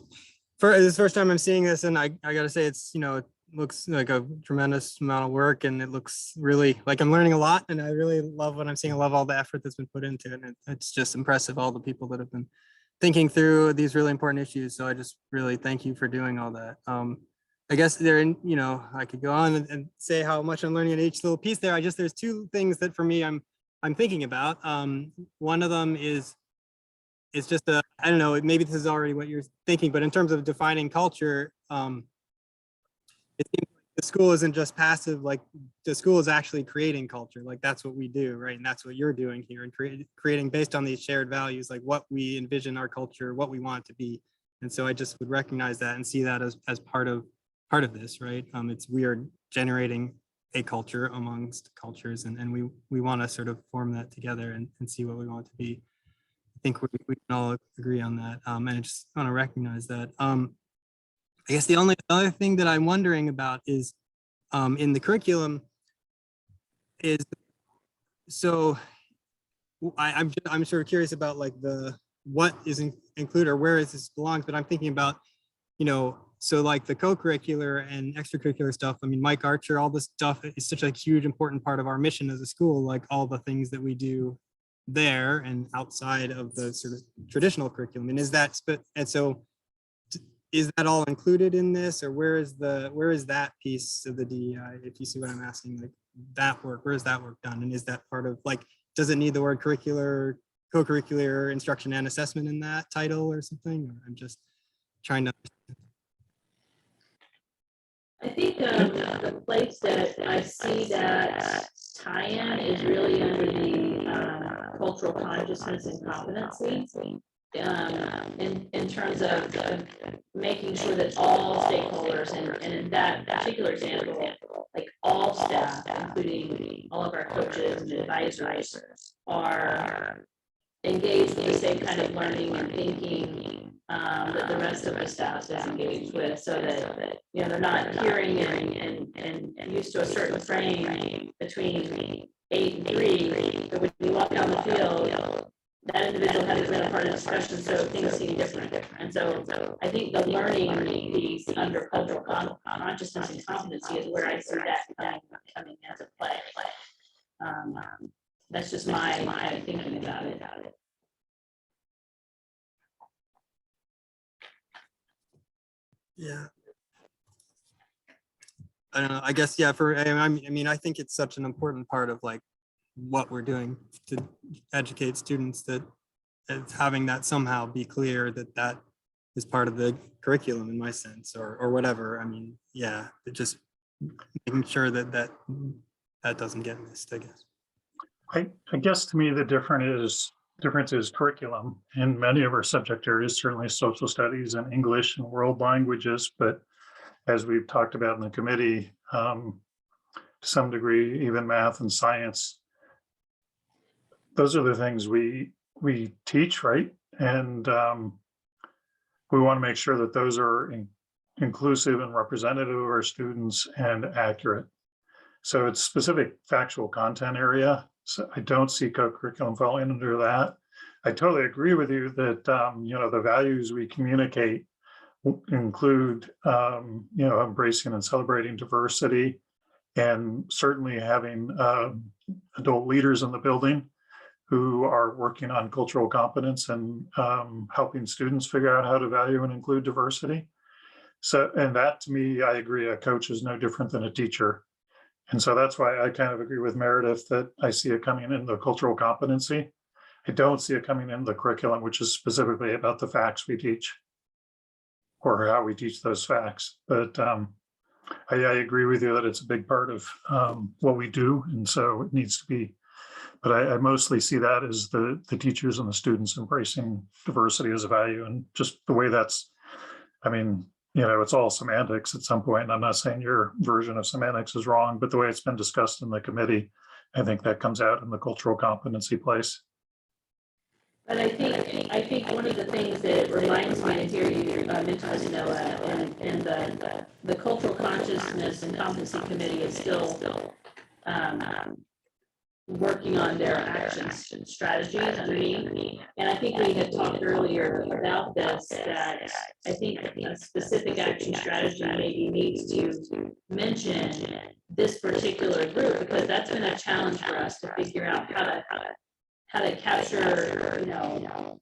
This is the first time I'm seeing this, and I got to say, it's, it looks like a tremendous amount of work, and it looks really like I'm learning a lot, and I really love what I'm seeing. I love all the effort that's been put into it, and it's just impressive, all the people that have been thinking through these really important issues. So I just really thank you for doing all that. I guess I could go on and say how much I'm learning in each little piece there. There's 2 things that for me I'm thinking about. One of them is it's just a, I don't know, maybe this is already what you're thinking, but in terms of defining culture, it seems like the school isn't just passive, like the school is actually creating culture. Like that's what we do, right? And that's what you're doing here, and creating based on these shared values, like what we envision our culture, what we want it to be. And so I just would recognize that and see that as part of this, right? We are generating a culture amongst cultures, and we want to sort of form that together and see what we want it to be. I think we can all agree on that. And I just want to recognize that. I guess the only other thing that I'm wondering about is in the curriculum is, so I'm sort of curious about like what is included or where is this belongs, but I'm thinking about, you know, so like the co-curricular and extracurricular stuff. I mean, Mike Archer, all this stuff is such a huge important part of our mission as a school, like all the things that we do there and outside of the sort of traditional curriculum. And is that, and so is that all included in this, or where is that piece of the DEI, if you see what I'm asking, like that work, where is that work done? And is that part of, like, does it need the word curricular, co-curricular instruction and assessment in that title or something? Or I'm just trying to. I think the place that I see that tie-in is really under the cultural consciousness and competency. In terms of making sure that all stakeholders, and in that particular example, like all staff, including all of our coaches and advisors, are engaged with the same kind of learning and thinking that the rest of the staff is engaged with, so that, you know, they're not hearing and used to a certain frame between 8 and 3, but when you walk down the field, that individual hasn't been a part of the discussion, so things seem different. And so I think the learning piece under cultural consciousness and competency is where I see that coming into play. That's just my thinking about it. Yeah. I don't know. I guess, yeah, I mean, I think it's such an important part of like what we're doing to educate students, that it's having that somehow be clear that that is part of the curriculum in my sense, or whatever. I mean, yeah, it just making sure that that doesn't get missed, I guess. I guess to me, the difference is curriculum in many of our subject areas, certainly social studies and English and world languages. But as we've talked about in the committee, to some degree, even math and science, those are the things we teach, right? And we want to make sure that those are inclusive and representative of our students and accurate. So it's specific factual content area. So I don't see co-curriculum falling under that. I totally agree with you that you know, the values we communicate include you know, embracing and celebrating diversity, and certainly having adult leaders in the building who are working on cultural competence and helping students figure out how to value and include diversity. So, and that to me, I agree, a coach is no different than a teacher. And so that's why I kind of agree with Meredith that I see it coming in the cultural competency. I don't see it coming in the curriculum, which is specifically about the facts we teach or how we teach those facts. But I agree with you that it's a big part of what we do. And so it needs to be, but I mostly see that as the teachers and the students embracing diversity as a value, and just the way that's, I mean, you know, it's all semantics at some point. And I'm not saying your version of semantics is wrong, but the way it's been discussed in the committee, I think that comes out in the cultural competency place. But I think one of the things that reminds me to hear you mention, Noah, and the cultural consciousness and competency committee is still working on their action strategies underneath. And I think we had talked earlier about this, that I think a specific action strategy maybe needs to mention this particular group, because that's been a challenge for us to figure out how to capture, you know,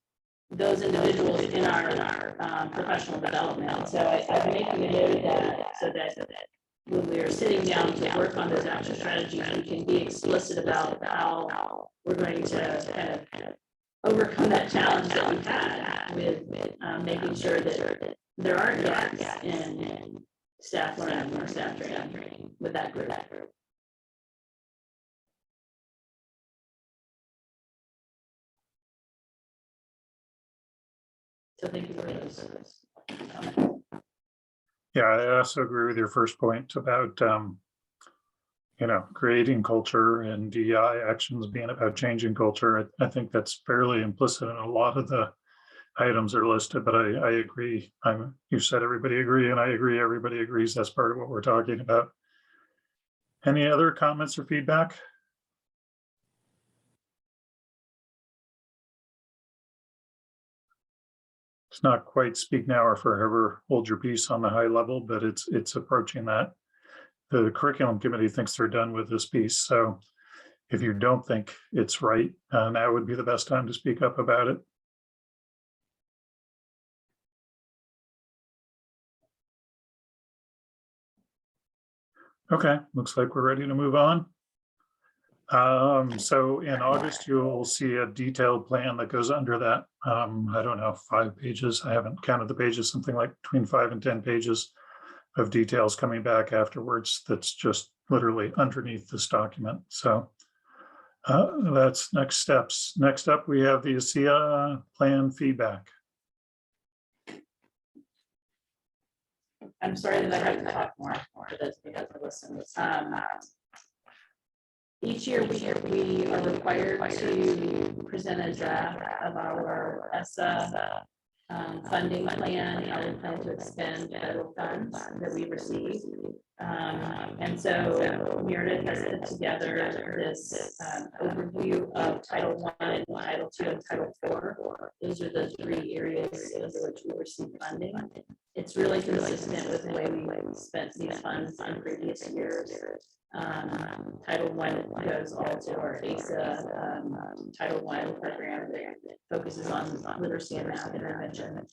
those individuals in our professional development. And so I'm making a note of that, so that when we're sitting down to work on those action strategies, we can be explicit about how we're going to kind of overcome that challenge that we had with making sure that there aren't gaps in staff learning or staff training with that group. So thank you for those comments. Yeah, I also agree with your first point about, creating culture and DEI actions being about changing culture. I think that's fairly implicit in a lot of the items that are listed, but I agree. You said everybody agree, and I agree. Everybody agrees. That's part of what we're talking about. Any other comments or feedback? It's not quite speak now or forever hold your peace on the high level, but it's approaching that. The curriculum committee thinks they're done with this piece. So if you don't think it's right, now would be the best time to speak up about it. Okay, looks like we're ready to move on. So in August, you'll see a detailed plan that goes under that. I don't know, 5 pages. I haven't counted the pages, something like between 5 and 10 pages of details coming back afterwards. That's just literally underneath this document. So that's next steps. Next up, we have the Asea plan feedback. I'm sorry that I have to talk more for this because I listen. Each year we are required to present a draft of our Asea funding plan, how we plan to expend federal funds that we receive. And so Meredith has put together this overview of Title I, Title II, and Title IV. Those are the 3 areas under which we receive funding. It's really consistent with the way we spent these funds in previous years. Title I goes all to our Asea Title I program that focuses on literacy and math intervention,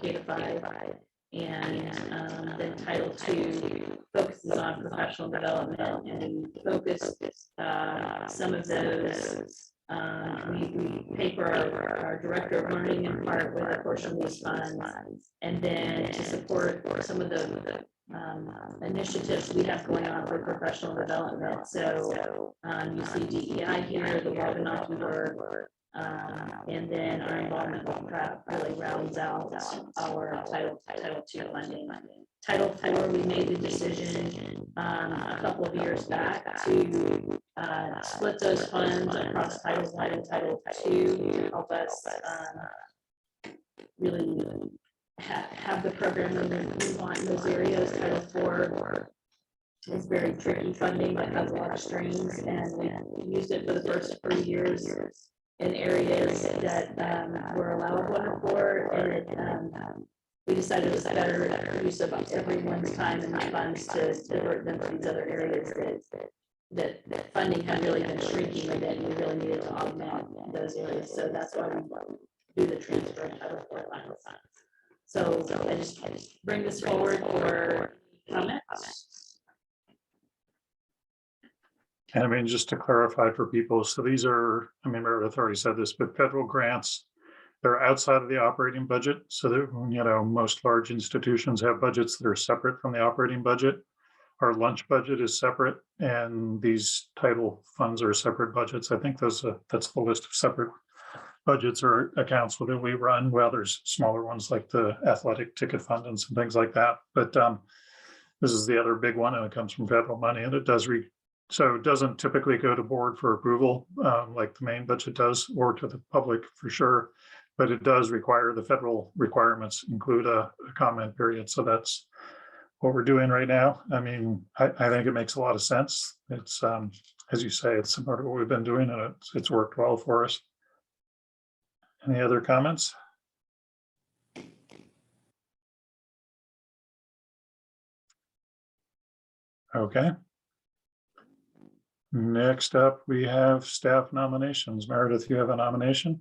K-5. And then Title II focuses on professional development, and we focus some of those. We pay for our director of learning in part with a portion of these funds, and then to support some of the initiatives we have going on for professional development. So you see DEI here, the webinar work, and then our involvement with PrEP really rounds out our Title II funding. Title IV, we made the decision a couple of years back to split those funds across Title I and Title II to help us really have the programming we want in those areas. Title IV is very tricky funding that has a lot of strings, and we used it for the first 3 years in areas that were allowable for, and we decided it was better use of everyone's time and funds to divert them to these other areas that funding had really been shrinking, and that we really needed to augment those areas. So that's why we do the transfer of Title IV final funds. So I just bring this forward for comments. And I mean, just to clarify for people, so these are, I mean, Meredith already said this, but federal grants, they're outside of the operating budget. So that, most large institutions have budgets that are separate from the operating budget. Our lunch budget is separate, and these title funds are separate budgets. I think that's the list of separate budgets or accounts that we run. Well, there's smaller ones like the athletic ticket fund and some things like that. But this is the other big one, and it comes from federal money, and it does so it doesn't typically go to board for approval like the main budget does, or to the public for sure, but it does require the federal requirements include a comment period. So that's what we're doing right now. I mean, I think it makes a lot of sense. It's as you say, it's similar to what we've been doing, and it's worked well for us. Any other comments? Okay. Next up, we have staff nominations. Meredith, you have a nomination?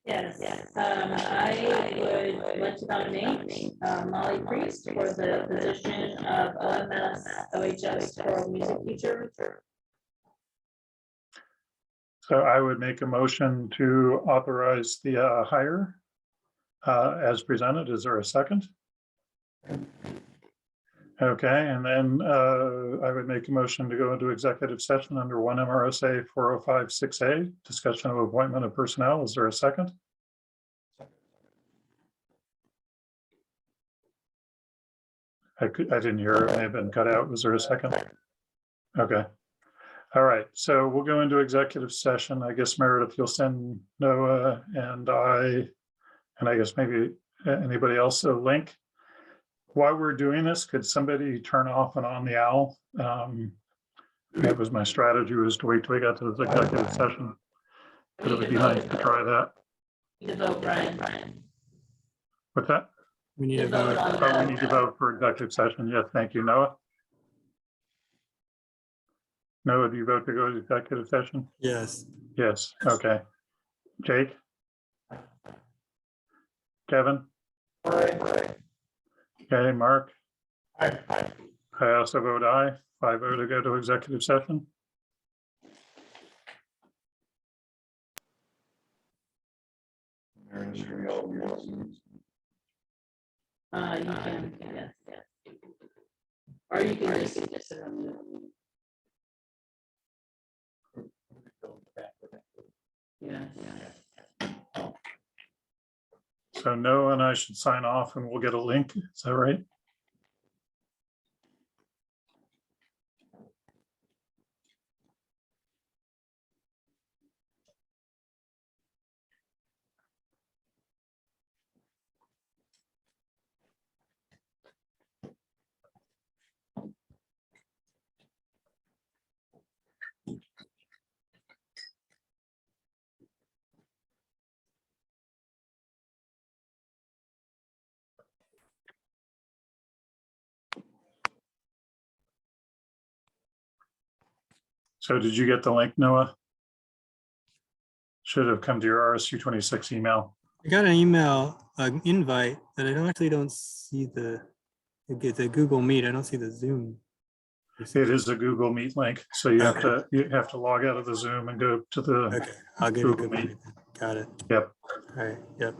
Yes, I would like to nominate Molly Priest for the position of OMS OHS choral music teacher. So I would make a motion to authorize the hire as presented. Is there a second? Okay, and then I would make a motion to go into executive session under 1 MRSA 4056A, discussion of appointment of personnel. Is there a second? I didn't hear, it may have been cut out. Was there a second? Okay. All right, so we'll go into executive session. I guess Meredith, you'll send Noah and I guess maybe anybody else a link. While we're doing this, could somebody turn off and on the owl? That was my strategy, was to wait till we got to the executive session. But it would be nice to try that. You can vote, Brian. What's that? We need a vote. Oh, we need to vote for executive session. Yes, thank you, Noah. Noah, do you vote to go to executive session? Yes. Yes, okay. Jake? Kevin? Okay, Mark? I also vote aye. 5-0 to go to executive session. You can, yes. Or you can just sit on it. Yeah. So Noah and I should sign off and we'll get a link. Is that right? So did you get the link, Noah? Should have come to your RSU 26 email. I got an email, invite, that I don't see it's a Google Meet. I don't see the Zoom. It is a Google Meet link. So you have to log out of the Zoom and go to the Okay, I'll get Google a Google Meet. Meet. Got it. Yep. All right, yep.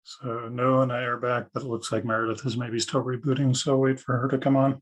So Noah and I are back, but it looks like Meredith is maybe still rebooting, so wait for her to come on.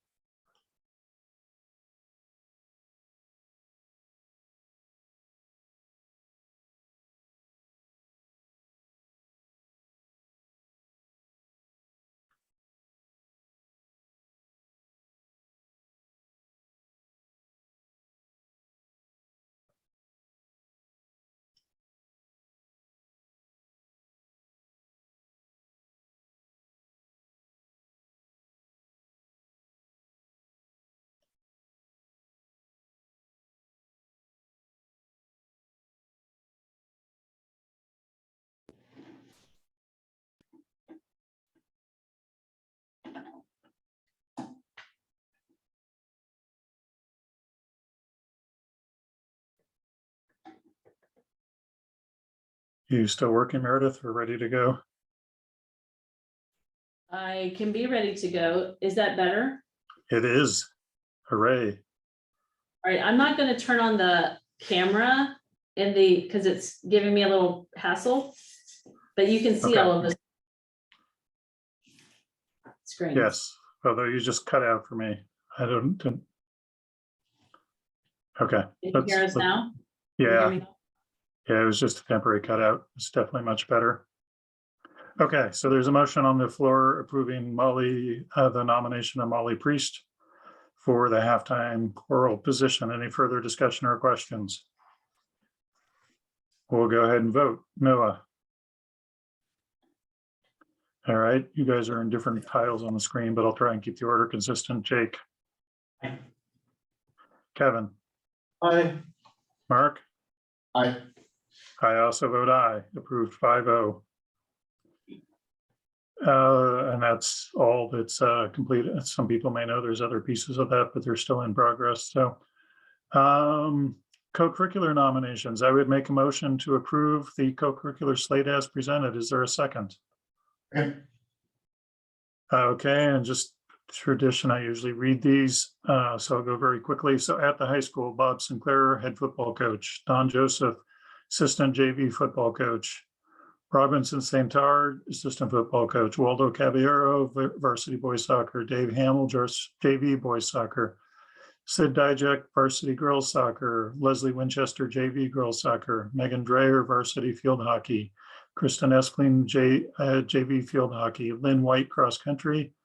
You still working, Meredith? We're ready to go. I can be ready to go. Is that better? It is. Hooray. All right, I'm not gonna turn on the camera in the, because it's giving me a little hassle, but you can see Okay. all of the screens. Yes, although you just cut out for me. I didn't. Okay. Can you hear us now? Can you hear Yeah, me now? yeah, it was just a temporary cutout. It's definitely much better. Okay, so there's a motion on the floor approving Molly, the nomination of Molly Priest for the halftime choral position. Any further discussion or questions? We'll go ahead and vote. Noah. All right, you guys are in different tiles on the screen, but I'll try and keep the order consistent. Jake. Aye. Kevin. Aye. Mark. I, I also vote aye. Approved 5-0. And that's all that's completed. Some people may know there's other pieces of that, but they're still in progress. So co-curricular nominations, I would make a motion to approve the co-curricular slate as presented. Is there a second? okay, Okay, and just tradition, I usually read these, so I'll go very quickly. So at the high school, Bob Sinclair, head football coach, Don Joseph, assistant JV football coach, Robinson Santar, assistant football coach, Waldo Caballero, varsity boys soccer, Dave Hamill, JV boys soccer, Sid Dijek, varsity girls soccer, Leslie Winchester, JV girls soccer, Megan Dreyer, varsity field hockey, Kristen Espling, JV field hockey, Lynn White, cross country,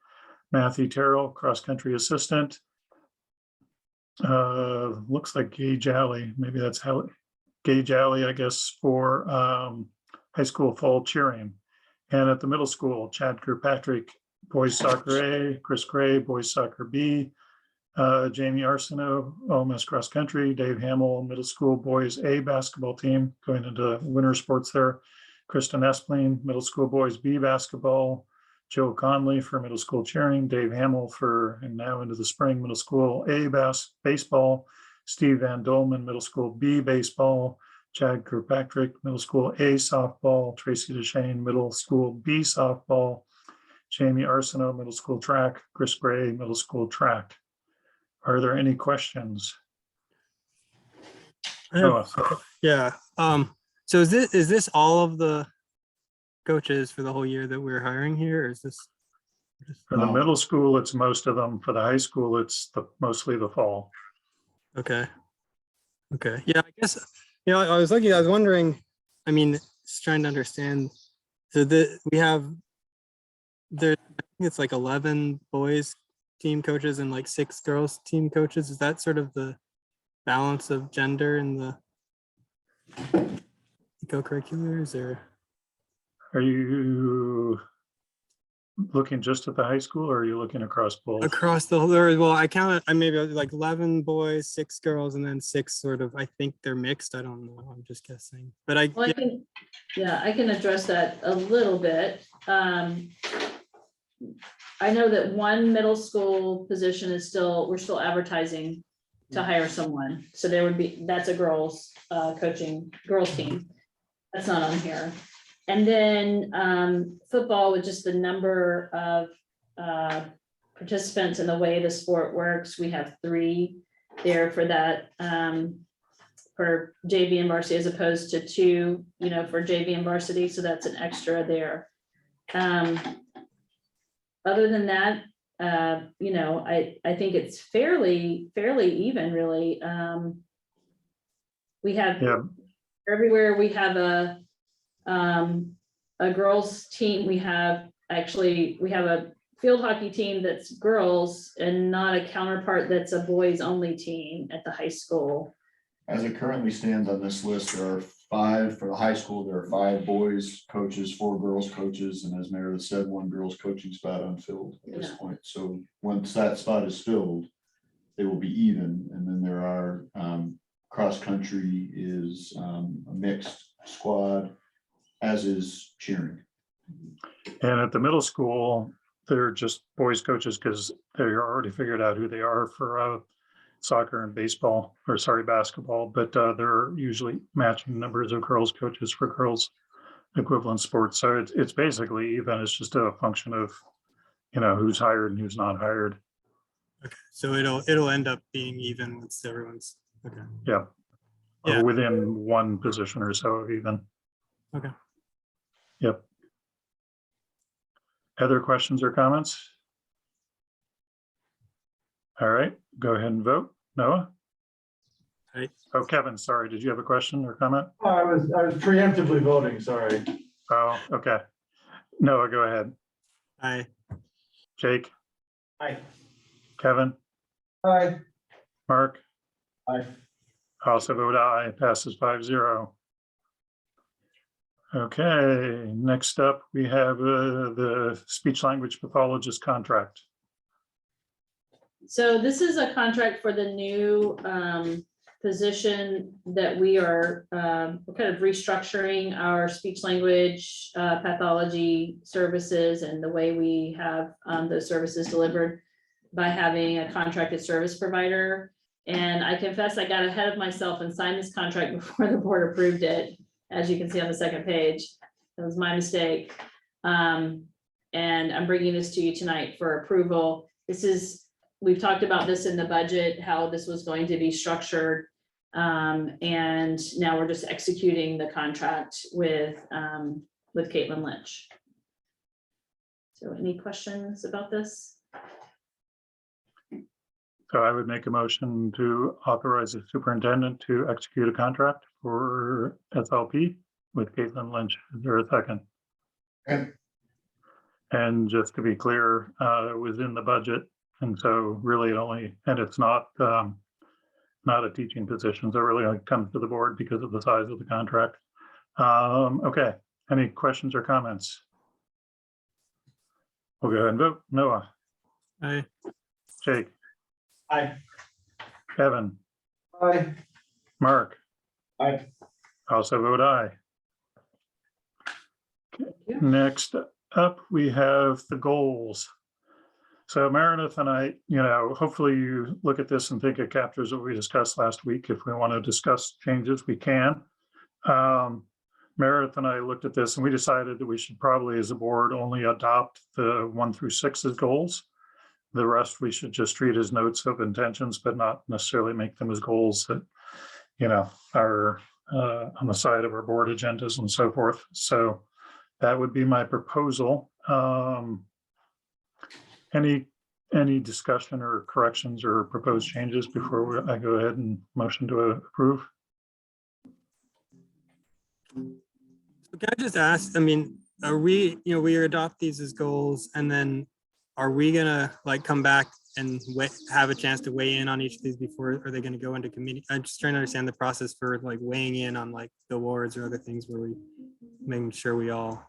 Matthew Terrell, cross country assistant. Looks like Gage Alley, maybe that's how Gage Alley, I guess, for high school fall cheering. And at the middle school, Chad Kirkpatrick, boys soccer A, Chris Gray, boys soccer B, Jamie Arsenault, OMS cross country, Dave Hamill, middle school boys A basketball team, going into winter sports there, Kristen Espling, middle school boys B basketball, Joe Conley for middle school cheering, Dave Hamill for, and now into the spring, middle school A baseball, Steve Van Dolman, middle school B baseball, Chad Kirkpatrick, middle school A softball, Tracy DeShane, middle school B softball, Jamie Arsenault, middle school track, Chris Gray, middle school track. Are there any questions? Yeah. So is this all of the coaches for the whole year that we're hiring here, or is this? For the No. middle school, it's most of them. For the high school, it's mostly the fall. Okay. Okay. Yeah, I guess, I was wondering, I mean, just trying to understand. So we have there, I think it's like 11 boys team coaches and like 6 girls team coaches. Is that sort of the balance of gender in the co-curriculars, or? Are you looking just at the high school, or are you looking across both? Across the whole, well, I counted, I maybe like 11 boys, 6 girls, and then 6 sort of, I think they're mixed. I don't know. I'm just guessing. But Well, I can address that a little bit. I know that one middle school position is we're still advertising to hire someone. So that's a girls coaching, girls team. That's not on here. And then football, with just the number of participants and the way the sport works, we have 3 there for that, for JV and varsity, as opposed to 2, for JV and varsity. So that's an extra there. Other than that, you know, I think it's fairly even, really. We have Yeah, everywhere, we have a girls team. We have a field hockey team that's girls and not a counterpart that's a boys only team at the high school. As it currently stands on this list, there are 5 for the high school. There are 5 boys coaches, 4 girls coaches, and as Meredith said, 1 girls coaching spot unfilled at this Yeah. point. So once that spot is filled, they will be even. And then there are cross country is a mixed squad, as is cheering. and at the middle school, they're just boys coaches because they're already figured out who they are for soccer and baseball, or sorry, basketball, but there are usually matching numbers of girls coaches for girls equivalent sports. So it's basically even. It's just a function of, you know, who's hired and who's not hired. Okay, so it'll end up being even once everyone's, okay. Yeah. Yeah. Or within one position or so of even. Okay. Yep. Other questions or comments? All right, go ahead and vote. Noah? Aye. Oh, Kevin, sorry, did you have a question or comment? I was preemptively voting, sorry. Oh, okay. Noah, go ahead. Aye. Jake, Aye. Kevin, Aye. Mark? Aye. I also vote aye, passes 5-0. Okay, next up, we have the speech language pathologist contract. So this is a contract for the new position that we are we're kind of restructuring our speech language pathology services and the way we have those services delivered by having a contracted service provider. And I confess I got ahead of myself and signed this contract before the board approved it, as you can see on the second page. That was my mistake. And I'm bringing this to you tonight for approval. We've talked about this in the budget, how this was going to be structured. And now we're just executing the contract with Caitlin Lynch. So any questions about this? So I would make a motion to authorize the superintendent to execute a contract for SLP with Caitlin Lynch. Is there a second? And And just to be clear, it was in the budget. And so really it's not a teaching position. So it really only comes to the board because of the size of the contract. Okay, any questions or comments? We'll go ahead and vote. Noah, Aye. Jake, Aye. Kevin, Aye. Mark. Aye. Also vote aye. Next up, we have the goals. So Meredith and I, hopefully you look at this and think it captures what we discussed last week. If we want to discuss changes, we can. Meredith and I looked at this and we decided that we should probably, as a board, only adopt the 1 through 6 as goals. The rest we should just treat as notes of intentions, but not necessarily make them as goals that, are on the side of our board agendas and so forth. So that would be my proposal. Any discussion or corrections or proposed changes before I go ahead and motion to approve? So can I just ask, I mean, are we, we adopt these as goals and then are we gonna come back and have a chance to weigh in on each of these before, are they gonna go into committee? I'm just trying to understand the process for weighing in on the awards or other things where we making sure we all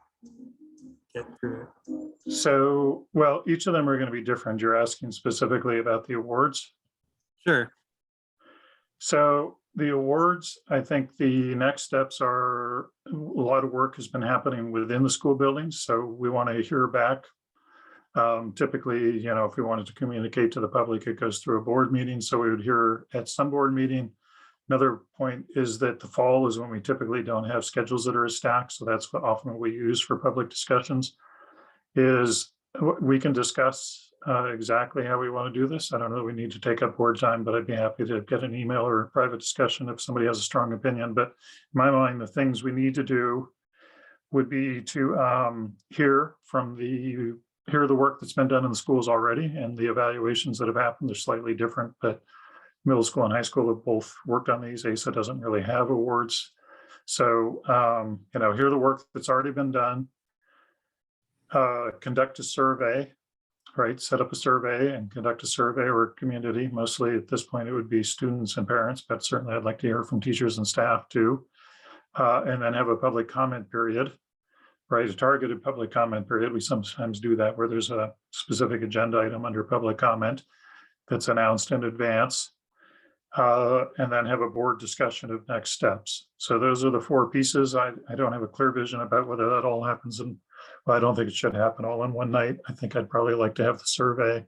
get through it. So, well, each of them are going to be different. You're asking specifically about the awards. Sure. So the awards, I think the next steps are, a lot of work has been happening within the school buildings. So we want to hear back. Typically, if we wanted to communicate to the public, it goes through a board meeting. So we would hear at some board meeting. Another point is that the fall is when we typically don't have schedules that are as stacked. So that's often what we use for public discussions, is we can discuss exactly how we want to do this. I don't know that we need to take up board time, but I'd be happy to get an email or a private discussion if somebody has a strong opinion. But in my mind, the things we need to do would be to hear the work that's been done in the schools already, and the evaluations that have happened are slightly different, but middle school and high school have both worked on these. ASA doesn't really have awards. So, hear the work that's already been done. Conduct a survey, right? Set up a survey and conduct a survey or community. Mostly at this point, it would be students and parents, but certainly I'd like to hear from teachers and staff too. And then have a public comment period, right? A targeted public comment period. We sometimes do that where there's a specific agenda item under public comment that's announced in advance. And then have a board discussion of next steps. So those are the four pieces. I don't have a clear vision about whether that all happens in, well, I don't think it should happen all in one night. I think I'd probably like to have the survey.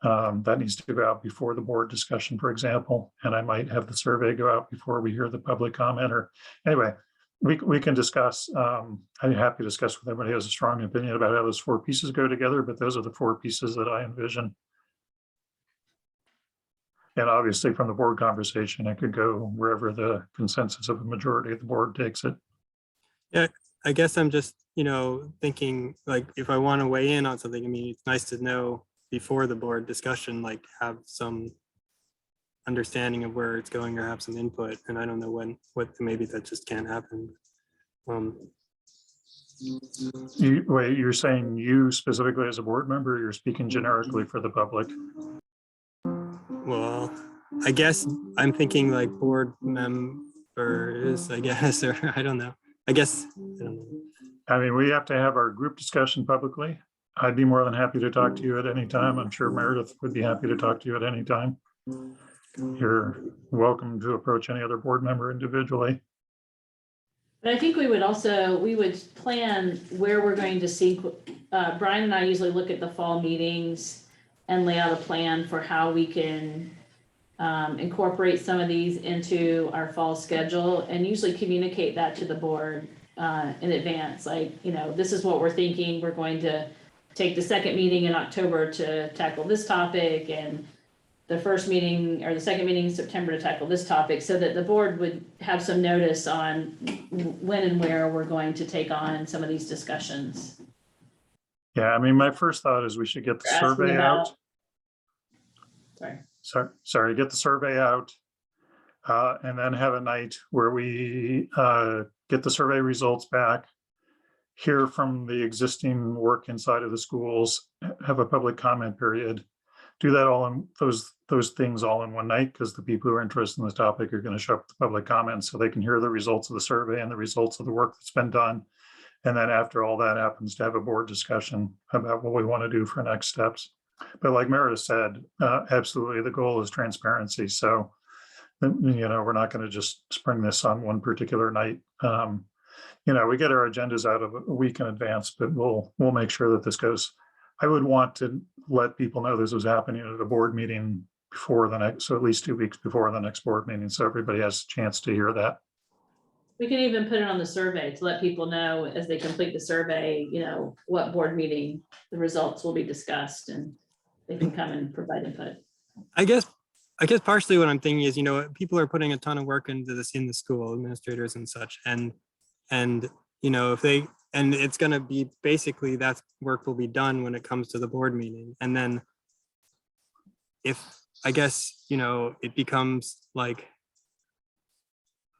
That needs to go out before the board discussion, for example, and I might have the survey go out before we hear the public comment. Or anyway, we can discuss. I'm happy to discuss with everybody who has a strong opinion about how those four pieces go together, but those are the four pieces that I envision. And obviously from the board conversation, it could go wherever the consensus of the majority of the board takes it. Yeah, I guess I'm just, thinking like if I want to weigh in on something, I mean, it's nice to know before the board discussion, like have some understanding of where it's going or have some input. And I don't know maybe that just can't happen. You're saying you specifically as a board member, or you're speaking generically for the public? Well, I guess I'm thinking like board members, I guess, or I don't know. I don't know. I mean, we have to have our group discussion publicly. I'd be more than happy to talk to you at any time. I'm sure Meredith would be happy to talk to you at any time. You're welcome to approach any other board member individually. But I think we would plan where we're going to see, Brian and I usually look at the fall meetings and lay out a plan for how we can incorporate some of these into our fall schedule and usually communicate that to the board in advance. Like, this is what we're thinking. We're going to take the second meeting in October to tackle this topic, and the first meeting or the second meeting in September to tackle this topic, so that the board would have some notice on when and where we're going to take on some of these discussions. Yeah, I mean, my first thought is we should get the survey out. Sorry, get the survey out and then have a night where we get the survey results back, hear from the existing work inside of the schools, have a public comment period, do that all in those things all in one night, because the people who are interested in this topic are going to show up with public comments so they can hear the results of the survey and the results of the work that's been done. And then after all that happens, to have a board discussion about what we want to do for next steps. But like Meredith said, absolutely, the goal is transparency. So, we're not going to just spring this on one particular night. We get our agendas out of a week in advance, but we'll make sure that this goes. I would want to let people know this was happening at a board meeting before the next, so at least 2 weeks before the next board meeting, so everybody has a chance to hear that. We can even put it on the survey to let people know as they complete the survey, what board meeting the results will be discussed, and they can come and provide input. I guess partially what I'm thinking is, people are putting a ton of work into this in the school, administrators and such, and and it's going to be basically that work will be done when it comes to the board meeting. And then it becomes like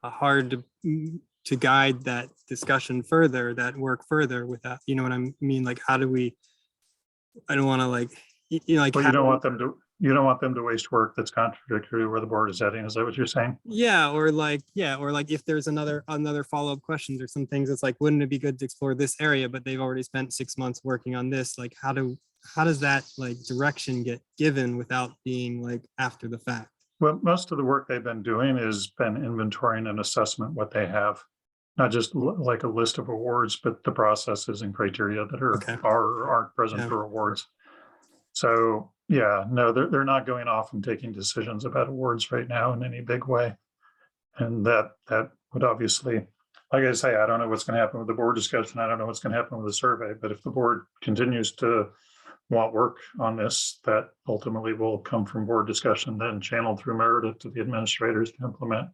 hard to guide that discussion further, that work further without, what I mean? Like, how do we, I don't want to like, well, you don't want them to waste work that's contradictory to where the board is heading. Is that what you're saying? Yeah, or like if there's another follow-up question, there's some things that's like, wouldn't it be good to explore this area, but they've already spent 6 months working on this. Like, how does that like direction get given without being like after the fact? Well, most of the work they've been doing has been inventorying and assessment what they have, not just like a list of awards, but the processes and criteria that aren't present for awards. So yeah, no, they're not going off and taking decisions about awards right now in any big way. And that would obviously, like I say, I don't know what's going to happen with the board discussion. I don't know what's going to happen with the survey, but if the board continues to want work on this, that ultimately will come from board discussion, then channeled through Meredith to the administrators to implement.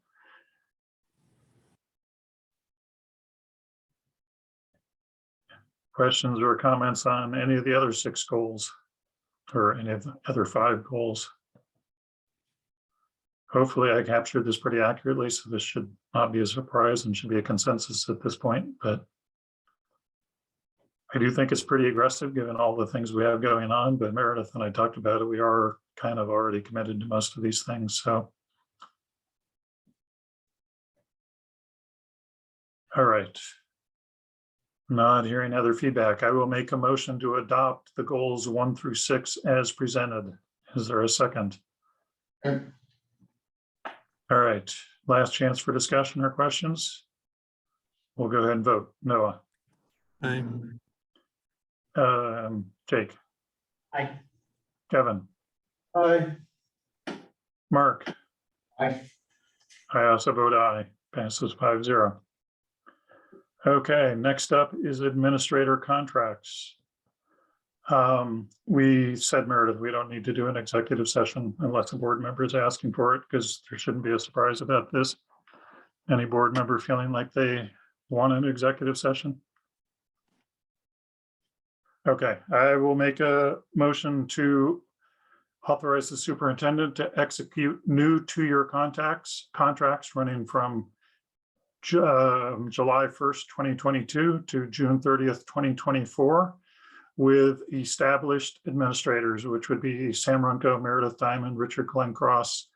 questions or comments on any of the other 6 goals or any of the other 5 goals? Hopefully I captured this pretty accurately, so this should not be a surprise and should be a consensus at this point, but I do think it's pretty aggressive given all the things we have going on, but Meredith and I talked about it. We are kind of already committed to most of these things, so. All right. Not hearing other feedback. I will make a motion to adopt the goals 1 through 6 as presented. Is there a second? Okay. All right, last chance for discussion or questions. We'll go ahead and vote. Noah, Aye. Jake, Aye. Kevin, Aye. Mark. Aye. I also vote aye. Passes 5-0. Okay, next up is administrator contracts. We said, Meredith, we don't need to do an executive session unless a board member is asking for it, because there shouldn't be a surprise about this. Any board member feeling like they want an executive session? Okay, I will make a motion to authorize the superintendent to execute new 2-year contracts running from July 1st, 2022 to June 30th, 2024 with established administrators, which would be Sam Runco, Meredith Diamond, Richard Glencross,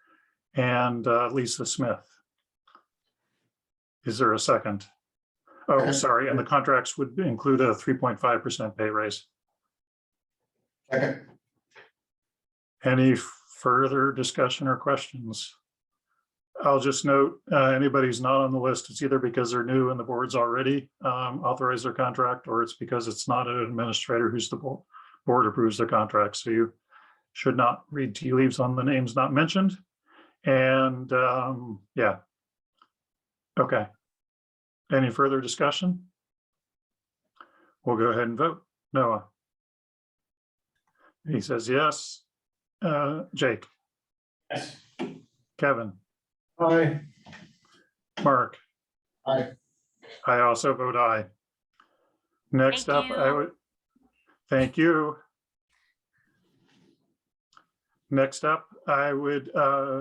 and Lisa Smith. Is there a second? Oh, sorry, and the contracts would include a 3.5% pay raise. Second. Any further discussion or questions? I'll just note, anybody who's not on the list, it's either because they're new and the board's already authorized their contract, or it's because it's not an administrator who's the board approves their contract. So you should not read tea leaves on the names not mentioned. And yeah. Okay. Any further discussion? We'll go ahead and vote. Noah. He says yes. Jake. Yes. Kevin. Aye. Mark. Aye. I also vote aye. Next up, Thank I you. would, thank you. Next up, I would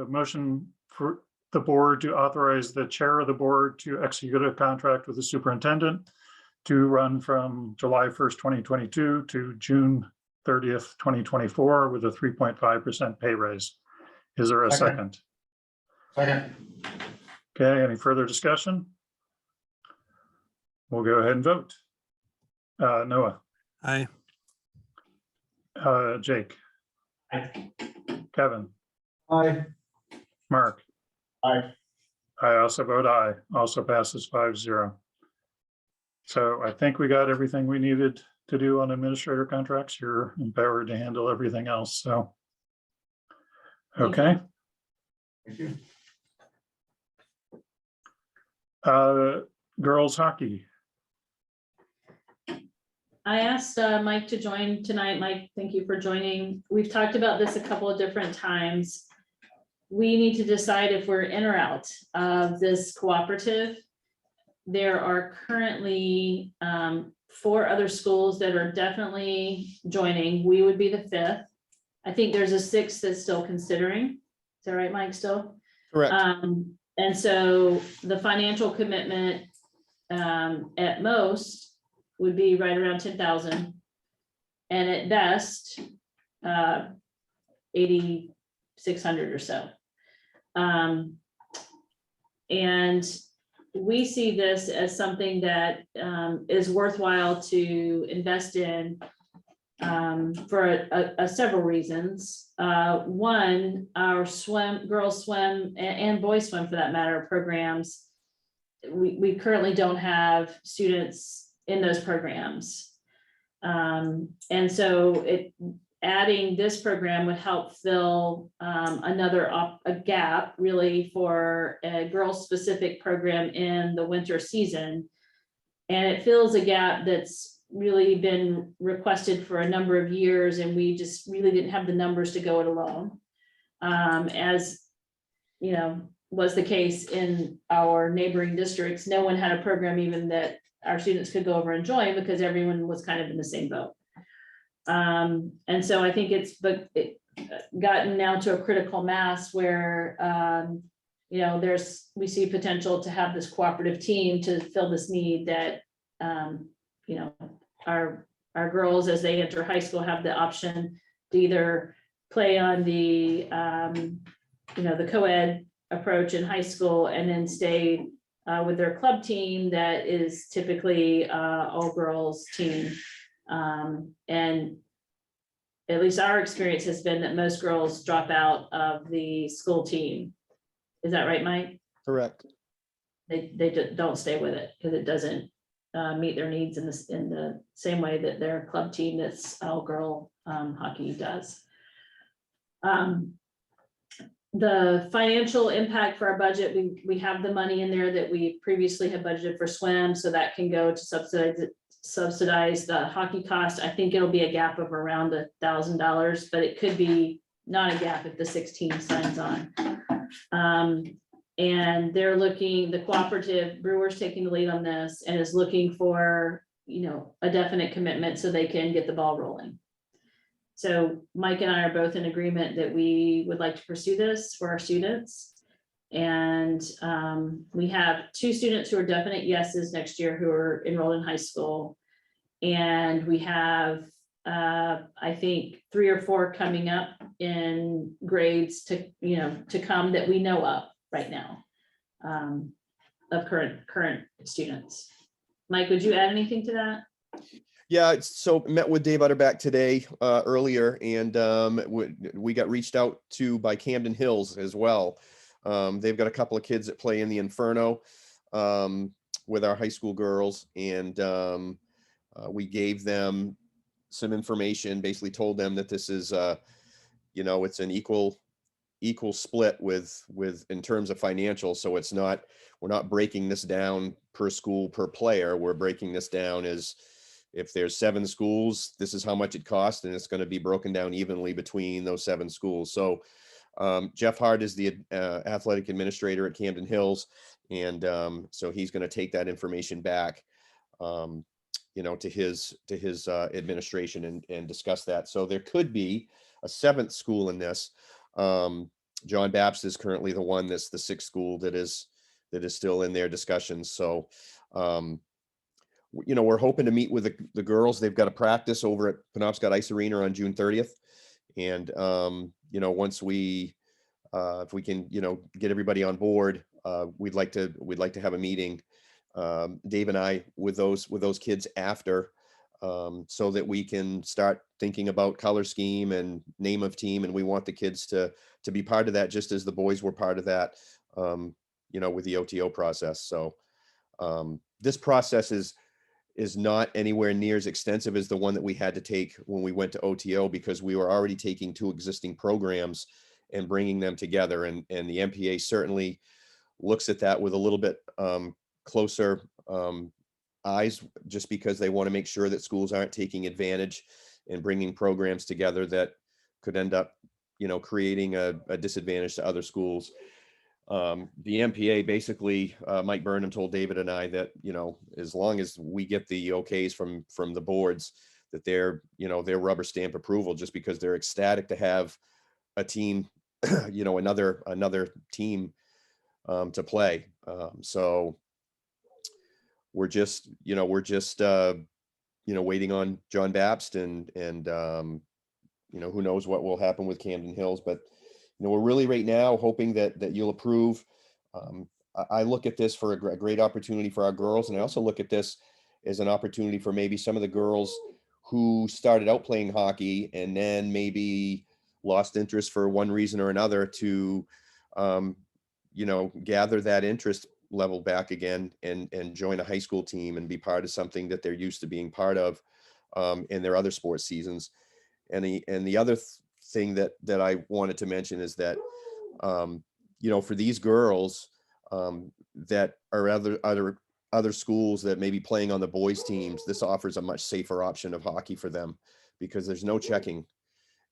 motion for the board to authorize the chair of the board to execute a contract with the superintendent to run from July 1st, 2022 to June 30th, 2024 with a 3.5% pay raise. Is there a second? Second. Okay, any further discussion? We'll go ahead and vote. Noah, Aye. Jake, Aye. Kevin, Aye. Mark. Aye. I also vote aye, also passes 5-0. So I think we got everything we needed to do on administrator contracts. You're empowered to handle everything else, so. Okay. Thank you. Girls hockey. I asked Mike to join tonight. Mike, thank you for joining. We've talked about this a couple of different times. We need to decide if we're in or out of this cooperative. There are currently 4 other schools that are definitely joining. We would be the 5th. I think there's a 6th that's still considering. Is that right, Mike, still? Correct. And so the financial commitment at most would be right around 10,000. And at best, 8,600 or so. And we see this as something that is worthwhile to invest in for several reasons. One, our girls swim and boys swim for that matter programs. We currently don't have students in those programs. And so adding this program would help fill a gap really for a girls specific program in the winter season. And it fills a gap that's really been requested for a number of years, and we just really didn't have the numbers to go it alone. As you know, was the case in our neighboring districts. No one had a program even that our students could go over and join because everyone was kind of in the same boat. And so I think it's gotten now to a critical mass where, you know, we see potential to have this cooperative team to fill this need that, you know, our girls, as they enter high school, have the option to either play on the, you know, the co-ed approach in high school and then stay with their club team that is typically all girls team. And at least our experience has been that most girls drop out of the school team. Is that right, Mike? Correct. They just don't stay with it because it doesn't meet their needs in the same way that their club team that's all girl hockey does. The financial impact for our budget, we have the money in there that we previously had budgeted for swim, so that can go to subsidize the hockey cost. I think it'll be a gap of around $1,000, but it could be not a gap if the 16 signs on. And they're looking, the cooperative Brewers taking the lead on this and is looking for, you know, a definite commitment so they can get the ball rolling. So Mike and I are both in agreement that we would like to pursue this for our students. And we have 2 students who are definite yeses next year who are enrolled in high school. And we have, I think, 3 or 4 coming up in grades to, you know, to come that we know of right now, of current students. Mike, would you add anything to that? Yeah, so met with Dave Utterback today earlier, and we got reached out to by Camden Hills as well. They've got a couple of kids that play in the Inferno with our high school girls, and we gave them some information, basically told them that this is, you know, it's an equal split with in terms of financial. So it's not, we're not breaking this down per school, per player. We're breaking this down as if there's 7 schools, this is how much it costs, and it's going to be broken down evenly between those 7 schools. So Jeff Hart is the athletic administrator at Camden Hills. And so he's going to take that information back, you know, to his administration and discuss that. So there could be a 7th school in this. John Baptist is currently the one that's the 6th school that is still in their discussions. So, you know, we're hoping to meet with the girls. They've got a practice over at Penobscot Ice Arena on June 30th. And, you know, once if we can, you know, get everybody on board, we'd like to have a meeting, Dave and I, with those kids after, so that we can start thinking about color scheme and name of team. And we want the kids to be part of that, just as the boys were part of that, you know, with the OTO process. So this process is not anywhere near as extensive as the one that we had to take when we went to OTO, because we were already taking 2 existing programs and bringing them together. And the MPA certainly looks at that with a little bit closer eyes, just because they want to make sure that schools aren't taking advantage and bringing programs together that could end up, you know, creating a disadvantage to other schools. The MPA basically, Mike Burnham told David and I that, you know, as long as we get the okays from the boards, that they're, you know, their rubber stamp approval, just because they're ecstatic to have a team, you know, another team to play. So we're just waiting on John Baptist and you know, who knows what will happen with Camden Hills, but you know, we're really right now hoping that you'll approve. I look at this for a great opportunity for our girls, and I also look at this as an opportunity for maybe some of the girls who started out playing hockey and then maybe lost interest for one reason or another to, you know, gather that interest level back again and join a high school team and be part of something that they're used to being part of in their other sports seasons. And the other thing that I wanted to mention is that, you know, for these girls that are other schools that may be playing on the boys teams, this offers a much safer option of hockey for them, because there's no checking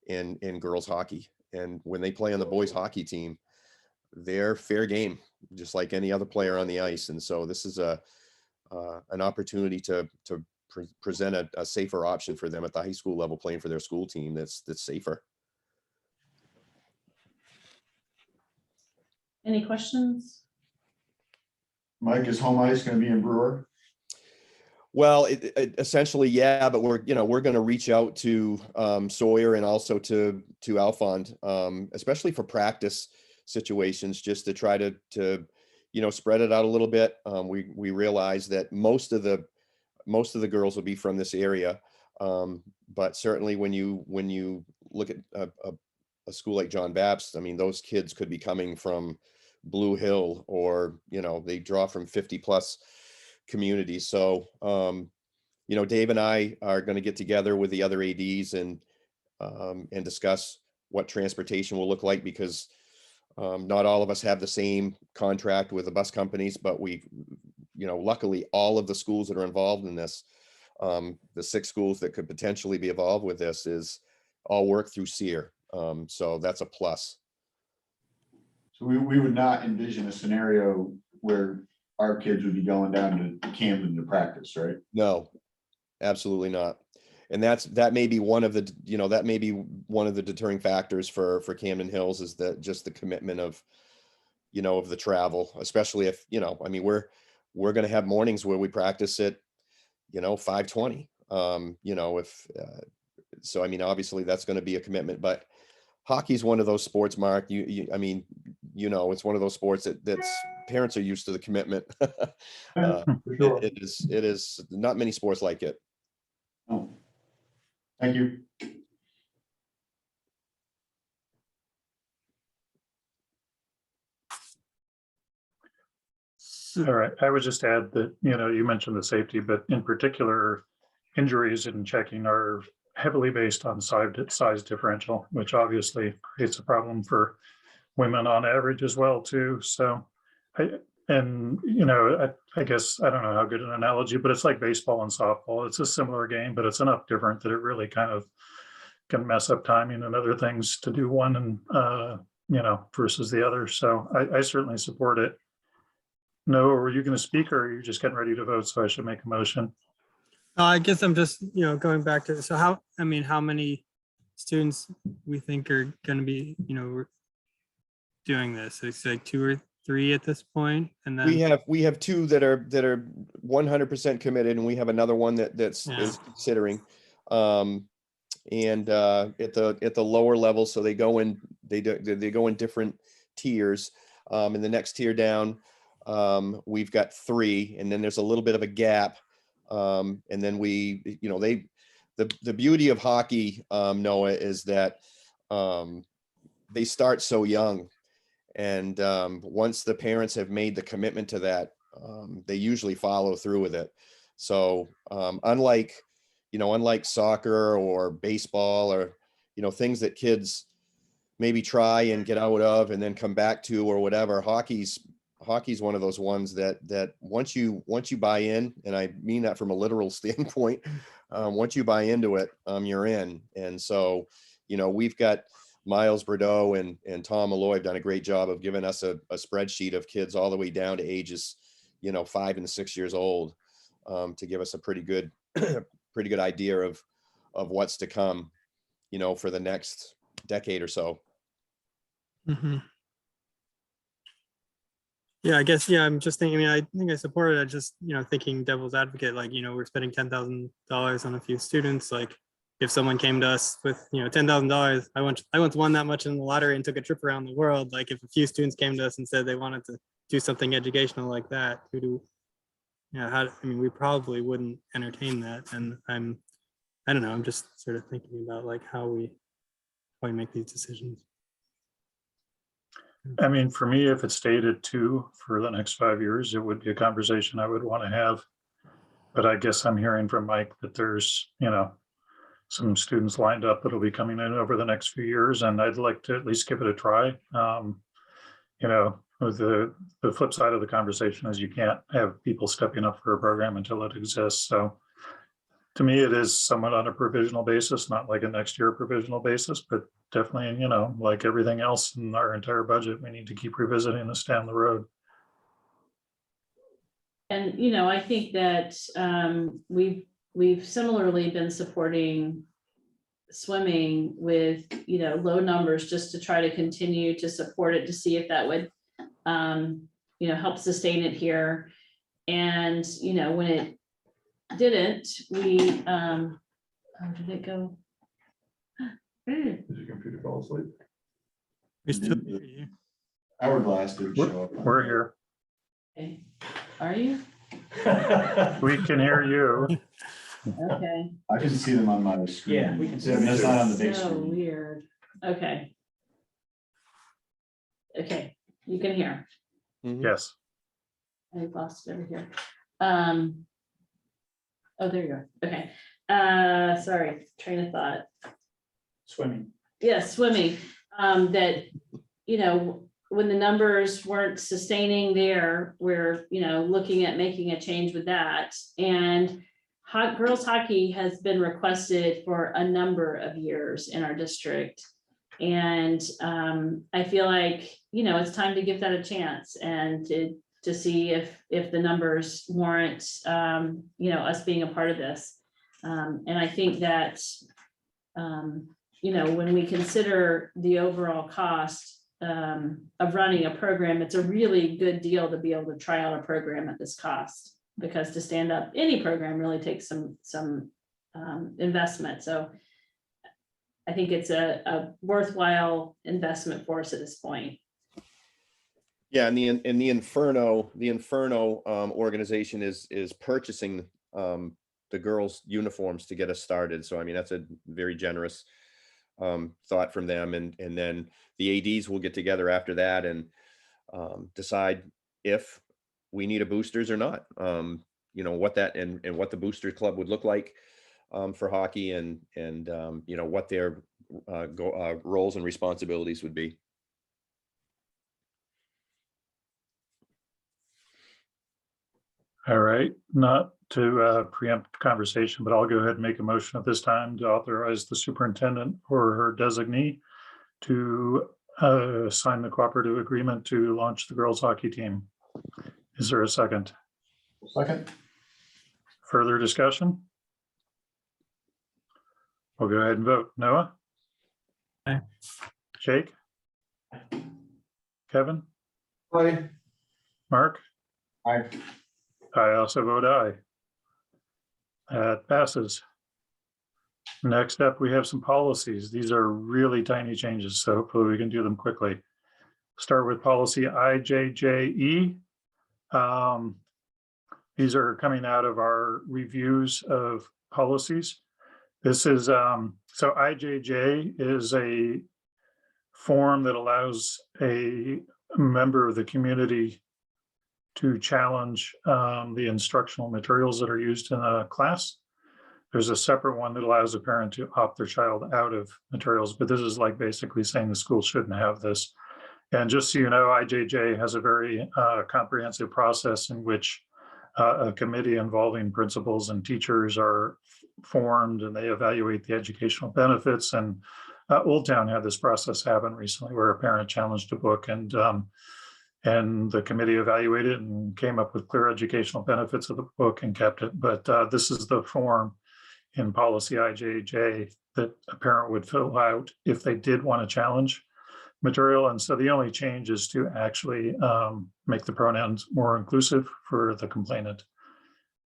in girls hockey. And when they play on the boys hockey team, they're fair game, just like any other player on the ice. And so this is an opportunity to present a safer option for them at the high school level, playing for their school team that's safer. Any questions? Mike, is home ice going to be in Brewer? Well, essentially, yeah, but we're going to reach out to Sawyer and also to Alfond, especially for practice situations, just to try to spread it out a little bit. We realize that most of the girls will be from this area, but certainly when you look at a school like John Baptist, I mean, those kids could be coming from Blue Hill, or they draw from 50 plus communities. So Dave and I are going to get together with the other ADs and discuss what transportation will look like, because not all of us have the same contract with the bus companies, but luckily all of the schools that are involved in this, the 6 schools that could potentially be involved with this, is all work through SEER. So that's a plus. So we would not envision a scenario where our kids would be going down to Camden to practice, right? No, absolutely not. And that may be one of the deterring factors for Camden Hills, is that just the commitment of the travel, especially if, I mean, we're going to have mornings where we practice at 5:20. So I mean, obviously that's going to be a commitment, but hockey's one of those sports, Mark, I mean, it's one of those sports that's parents are used to the commitment. For sure. It is not many sports like it. Oh, thank you. All right, I would just add that, you mentioned the safety, but in particular, injuries and checking are heavily based on size differential, which obviously creates a problem for women on average as well too. So I guess, I don't know how good an analogy, but it's like baseball and softball. It's a similar game, but it's enough different that it really kind of can mess up timing and other things to do one and versus the other. So I certainly support it. No, were you going to speak, or are you just getting ready to vote? So I should make a motion. I guess I'm just, going back to, so how many students we think are going to be, doing this? It's like 2 or 3 at this point, and then We have 2 that are 100% committed, and we have another one that's is considering. And at the lower level, so they go in different tiers. And the next tier down, we've got 3, and then there's a little bit of a gap. And then the beauty of hockey, Noah, is that they start so young, and once the parents have made the commitment to that, they usually follow through with it. So unlike soccer or baseball, or things that kids maybe try and get out of and then come back to or whatever, hockey's one of those ones that once you buy in, and I mean that from a literal standpoint, once you buy into it, you're in. And so, we've got Miles Bordeaux and Tom Malloy have done a great job of giving us a spreadsheet of kids all the way down to ages, 5 and 6 years old, to give us a pretty good idea of what's to come, for the next decade or so. Mm-hmm. Yeah, I guess, I'm just thinking, I think I support it. Just, thinking devil's advocate, like, we're spending $10,000 on a few students. Like, if someone came to us with, $10,000, I once won that much in the lottery and took a trip around the world. Like, if a few students came to us and said they wanted to do something educational like that, we probably wouldn't entertain that. And I don't know, I'm just sort of thinking about like how we make these decisions. I mean, for me, if it stayed at 2 for the next 5 years, it would be a conversation I would want to have. But I guess I'm hearing from Mike that there's, some students lined up that'll be coming in over the next few years, and I'd like to at least give it a try. The flip side of the conversation is you can't have people stepping up for a program until it exists. So to me, it is somewhat on a provisional basis, not like a next year provisional basis, but definitely, like everything else in our entire budget, we need to keep revisiting this down the road. And, you know, I think that we've similarly been supporting swimming with, you know, low numbers just to try to continue to support it, to see if that would, you know, help sustain it here. And, you know, when it didn't, we, oh, did it go? Did your computer fall asleep? We still hear you. Hourglass didn't show up. We're here. Okay. Are you? We can hear you. Okay. I can see them on my screen. Yeah, we can see I mean, them That's too. not on the big So screen. weird. Okay. Okay, you can hear. Mhm. Yes. I lost it over here. Oh, there you are. Okay. Sorry, train of thought. Swimming. Yeah, swimming. That, you know, when the numbers weren't sustaining there, we're, you know, looking at making a change with that. And girls hockey has been requested for a number of years in our district. And I feel like, you know, it's time to give that a chance and to see if the numbers warrant, you know, us being a part of this. And I think that, you know, when we consider the overall cost of running a program, it's a really good deal to be able to try out a program at this cost, because to stand up any program really takes some investment. So I think it's a worthwhile investment for us at this point. Yeah, and the Inferno organization is purchasing the girls' uniforms to get us started. So I mean, that's a very generous thought from them. And then the ADs will get together after that and decide if we need a boosters or not. You know, what that and what the booster club would look like for hockey, and you know, what their roles and responsibilities would be. All right, not to preempt the conversation, but I'll go ahead and make a motion at this time to authorize the superintendent or her designee to sign the cooperative agreement to launch the girls hockey team. Is there a second? Second. Further discussion? We'll go ahead and vote. Noah? Aye. Jake? Kevin? Aye. Mark? Aye. I also vote aye. That passes. Next up, we have some policies. These are really tiny changes, so hopefully we can do them quickly. Start with policy IJJE. These are coming out of our reviews of policies. This is, so IJJ is a form that allows a member of the community to challenge the instructional materials that are used in a class. There's a separate one that allows a parent to opt their child out of materials, but this is like basically saying the school shouldn't have this. And just so you know, IJJ has a very comprehensive process in which a committee involving principals and teachers are formed, and they evaluate the educational benefits. And Old Town had this process happen recently where a parent challenged a book, and the committee evaluated and came up with clear educational benefits of the book and kept it. But this is the form in policy IJJ that a parent would fill out if they did want to challenge material. And so the only change is to actually make the pronouns more inclusive for the complainant.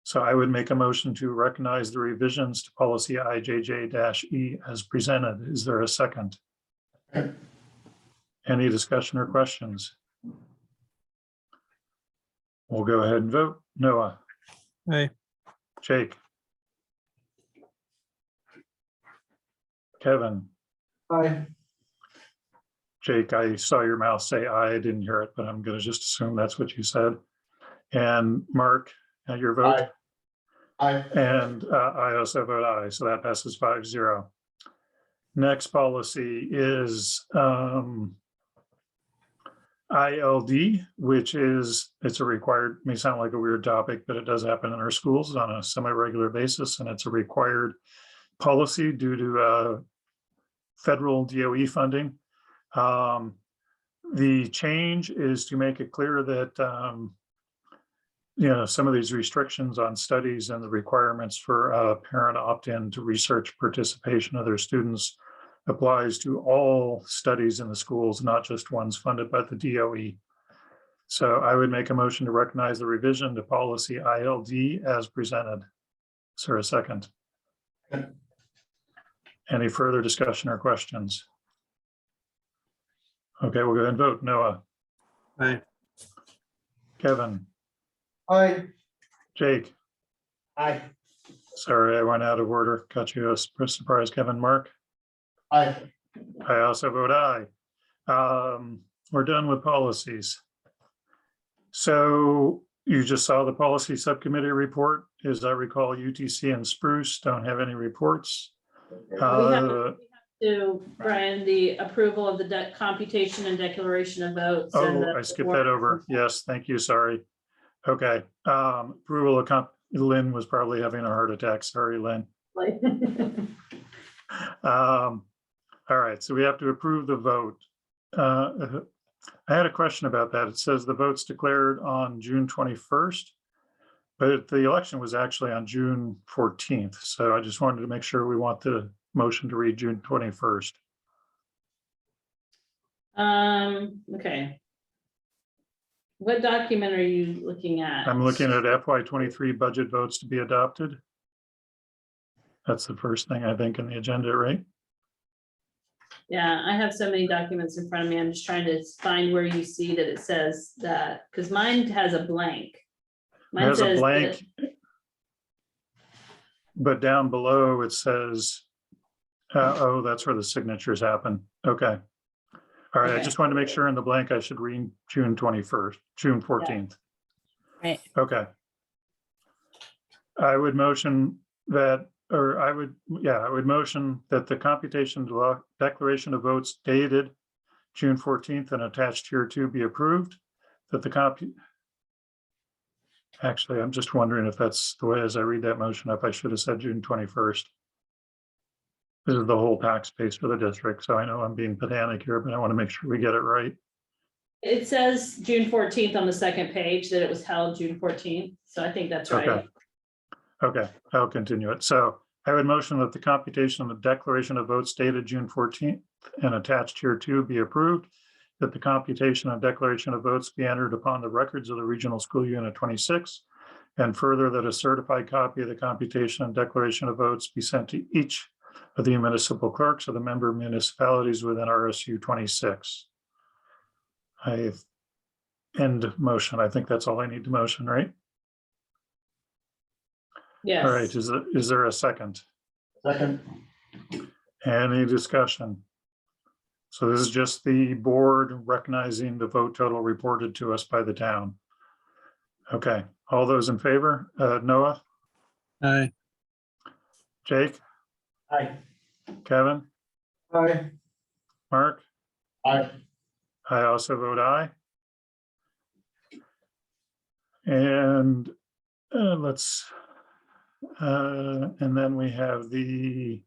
So I would make a motion to recognize the revisions to policy IJJ-E as presented. Is there a second? Any discussion or questions? We'll go ahead and vote. Noah? Aye. Jake? Kevin? Aye. Jake, I saw your mouth say aye. I didn't hear it, but I'm going to just assume that's what you said. And Mark, your vote? Aye. And I also vote aye, so that passes 5-0. Next policy is ILD, which is, it's a required, may sound like a weird topic, but it does happen in our schools on a semi-regular basis, and it's a required policy due to federal DOE funding. The change is to make it clear that some of these restrictions on studies and the requirements for parent opt-in to research participation of their students applies to all studies in the schools, not just ones funded by the DOE. So I would make a motion to recognize the revision to policy ILD as presented. Is there a second? Any further discussion or questions? Okay, we'll go ahead and vote. Noah, Aye. Kevin, Aye. Jake. Aye. Sorry, I went out of order. Got you a surprise, Kevin. Mark. Aye. I also vote aye. We're done with policies. So you just saw the policy subcommittee report. As I recall, UTC and Spruce don't have any reports. To Brian, the approval of the computation and declaration of votes. and Oh, the I skipped that over. Yes, thank you. Sorry. Okay. Approval of Lynn was probably having a heart attack. Sorry, Lynn. All right, so we have to approve the vote. I had a question about that. It says the vote's declared on June 21st, but the election was actually on June 14th. So I just wanted to make sure we want the motion to read June 21st. Okay. What document are you looking at? I'm looking at FY23 budget votes to be adopted. That's the first thing I think in the agenda, right? Yeah, I have so many documents in front of me. I'm just trying to find where you see that it says that, because mine has a blank. It has a says blank, but down below it says, oh, that's where the signatures happen. Okay. All right, I Okay. just wanted to make sure in the blank I should read June 21st, June 14th. Right. Okay. I would motion that, or I would motion that the computation declaration of votes dated June 14th and attached here to be approved, that the actually, I'm just wondering if that's the way as I read that motion, if I should have said June 21st. This is the whole tax base for the district, so I know I'm being pedantic here, but I want to make sure we get it right. It says June 14th on the second page that it was held June 14th. So I think that's right. Okay. Okay, I'll continue it. So I would motion that the computation of the declaration of votes dated June 14th and attached here to be approved, that the computation and declaration of votes be entered upon the records of the Regional School Unit 26, and further that a certified copy of the computation and declaration of votes be sent to each of the municipal clerks of the member municipalities within RSU 26. I end motion. I think that's all I need to motion, right? Yes. All right, is there a second? Second. Any discussion? So this is just the board recognizing the vote total reported to us by the town. Okay, all those in favor? Noah, Aye. Jake, Aye. Kevin, Aye. Mark? Aye. I also vote aye. And and then we have the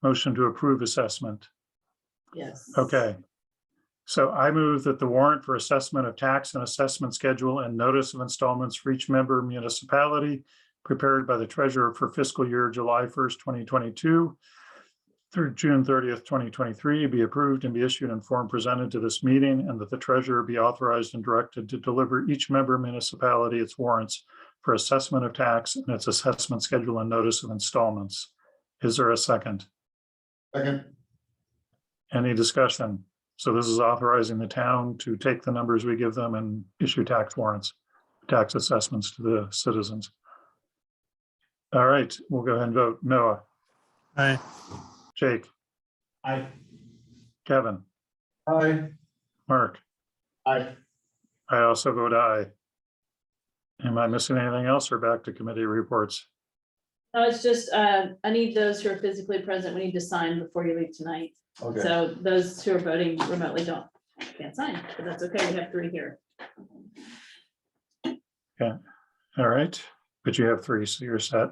motion to approve assessment. Yes. Okay. So I move that the warrant for assessment of tax and assessment schedule and notice of installments for each member municipality prepared by the treasurer for fiscal year July 1st, 2022 through June 30th, 2023 be approved and be issued in form presented to this meeting, and that the treasurer be authorized and directed to deliver each member municipality its warrants for assessment of tax and its assessment schedule and notice of installments. Is there a second? Second. Any discussion? So this is authorizing the town to take the numbers we give them and issue tax warrants, tax assessments to the citizens. All right, we'll go ahead and vote. Noah, Aye. Jake, Aye. Kevin, Aye. Mark. Aye. I also vote aye. Am I missing anything else or back to committee reports? No, it's just, I need those who are physically present. We need to sign before you leave tonight. Okay. So those who are voting remotely can't sign, but that's okay. We have 3 here. Yeah. All right, but you have 3, so you're set.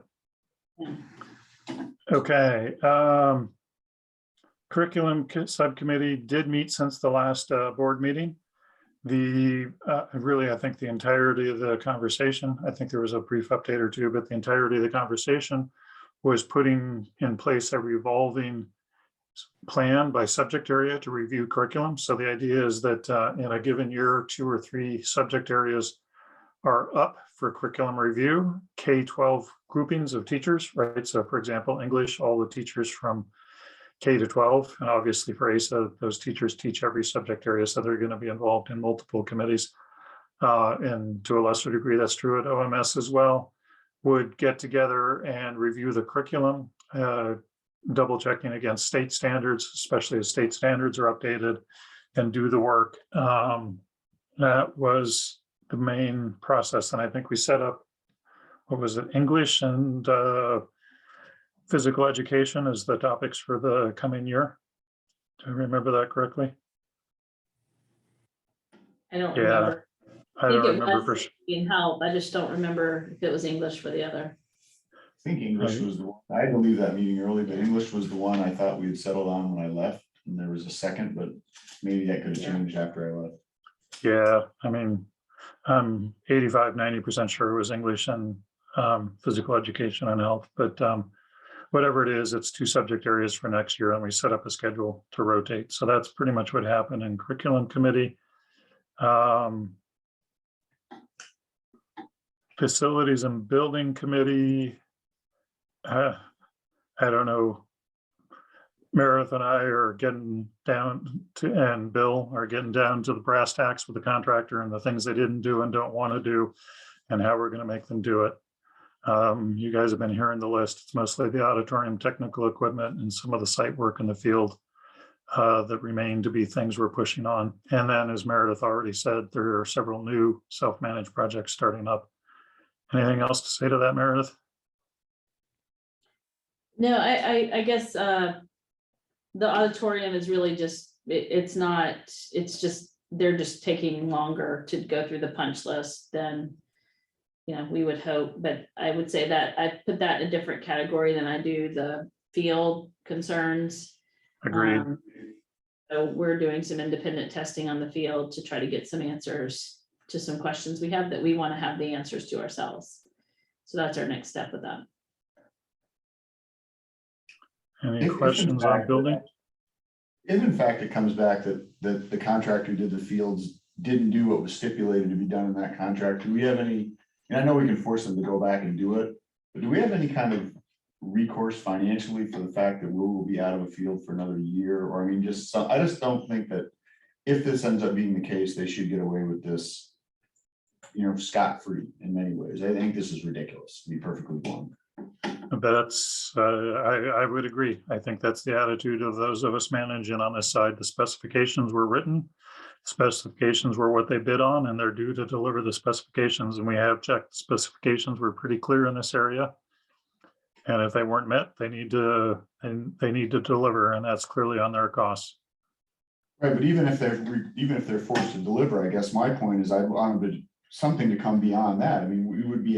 Yeah. Okay. Curriculum subcommittee did meet since the last board meeting. Really, I think the entirety of the conversation, I think there was a brief update or two, but the entirety of the conversation was putting in place a revolving plan by subject area to review curriculum. So the idea is that in a given year, 2 or 3 subject areas are up for curriculum review, K-12 groupings of teachers, right? So for example, English, all the teachers from K to 12, and obviously for Asea, those teachers teach every subject area, so they're going to be involved in multiple committees. And to a lesser degree, that's true at OMS as well, would get together and review the curriculum, double checking against state standards, especially as state standards are updated, and do the work. That was the main process. And I think we set up, what was it, English and physical education as the topics for the coming year. Do I remember that correctly? I don't Yeah, remember. I don't remember for sure. Being help. I just don't remember if it was English for the other. I think English was the one. I had to leave that meeting early, but English was the one I thought we had settled on when I left. And there was a second, but maybe that could have changed after I left. Yeah, I mean, I'm 85–90% sure it was English and physical education and health, but whatever it is, it's 2 subject areas for next year, and we set up a schedule to rotate. So that's pretty much what happened in curriculum committee. Facilities and building committee. I don't know. Meredith and I are getting down to, and Bill are getting down to the brass tacks with the contractor and the things they didn't do and don't want to do, and how we're going to make them do it. You guys have been hearing the list. It's mostly the auditorium, technical equipment, and some of the site work in the field that remain to be things we're pushing on. And then, as Meredith already said, there are several new self-managed projects starting up. Anything else to say to that, Meredith? No, I guess the auditorium is really just, it's just, they're just taking longer to go through the punch list than, we would hope. But I would say that I put that in a different category than I do the field concerns. Agreed. So we're doing some independent testing on the field to try to get some answers to some questions we have that we want to have the answers to ourselves. So that's our next step with that. Any questions on building? If in fact it comes back that the contractor who did the fields didn't do what was stipulated to be done in that contract, do we have any, and I know we can force them to go back and do it, but do we have any kind of recourse financially for the fact that we will be out of a field for another year? Or I mean, I just don't think that if this ends up being the case, they should get away with this, scot-free in many ways. I think this is ridiculous, to be perfectly blunt. That's, I would agree. I think that's the attitude of those of us managing on this side. The specifications were written. Specifications were what they bid on, and they're due to deliver the specifications. And we have checked. Specifications were pretty clear in this area. And if they weren't met, they need to deliver, and that's clearly on their costs. Right, but even if they're forced to deliver, I guess my point is I wanted something to come beyond that. I mean, we would be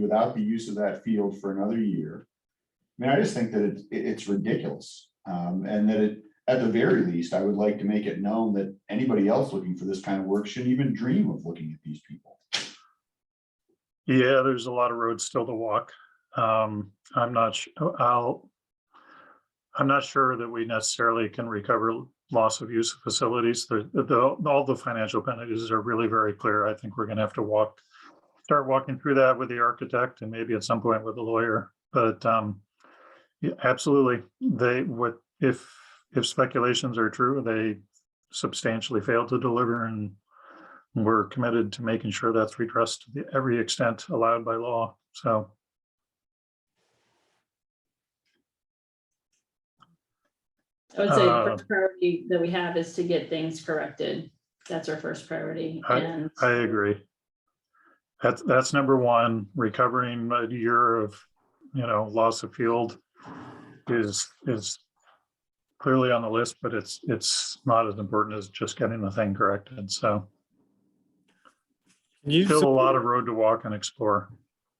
without the use of that field for another year. I mean, I just think that it's ridiculous, and that at the very least, I would like to make it known that anybody else looking for this kind of work shouldn't even dream of looking at these people. Yeah, there's a lot of roads still to walk. I'm not sure that we necessarily can recover loss of use of facilities. All the financial penalties are really very clear. I think we're going to have to start walking through that with the architect and maybe at some point with the lawyer. But yeah, absolutely, if speculations are true, they substantially failed to deliver, and we're committed to making sure that's redressed to every extent allowed by law. So. I would say the first priority that we have is to get things corrected. That's our first priority. And I agree. That's number one. Recovering a year of, loss of field is clearly on the list, but it's not as important as just getting the thing corrected. So still a lot of road to walk and explore.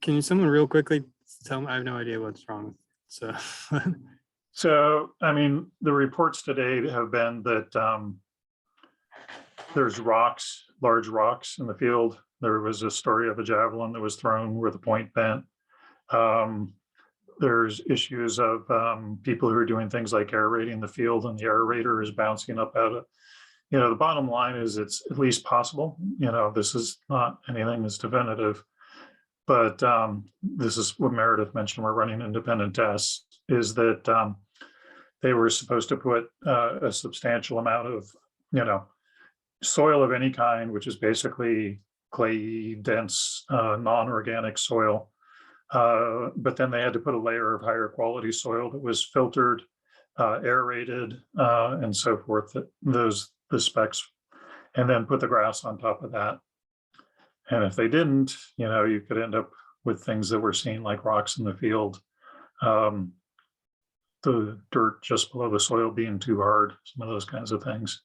Can someone real quickly tell me? I have no idea what's wrong. So. So, I mean, the reports today have been that there's rocks large rocks in the field. There was a story of a javelin that was thrown where the point bent. There's issues of people who are doing things like aerating the field, and the aerator is bouncing up out of, the bottom line is it's at least possible. This is not anything that's definitive, but this is what Meredith mentioned. We're running independent tests, is that they were supposed to put a substantial amount of, soil of any kind, which is basically clay, dense, non-organic soil. But then they had to put a layer of higher quality soil that was filtered, aerated, and so forth, the specs, and then put the grass on top of that. And if they didn't, you could end up with things that we're seeing, like rocks in the field, the dirt just below the soil being too hard, some of those kinds of things.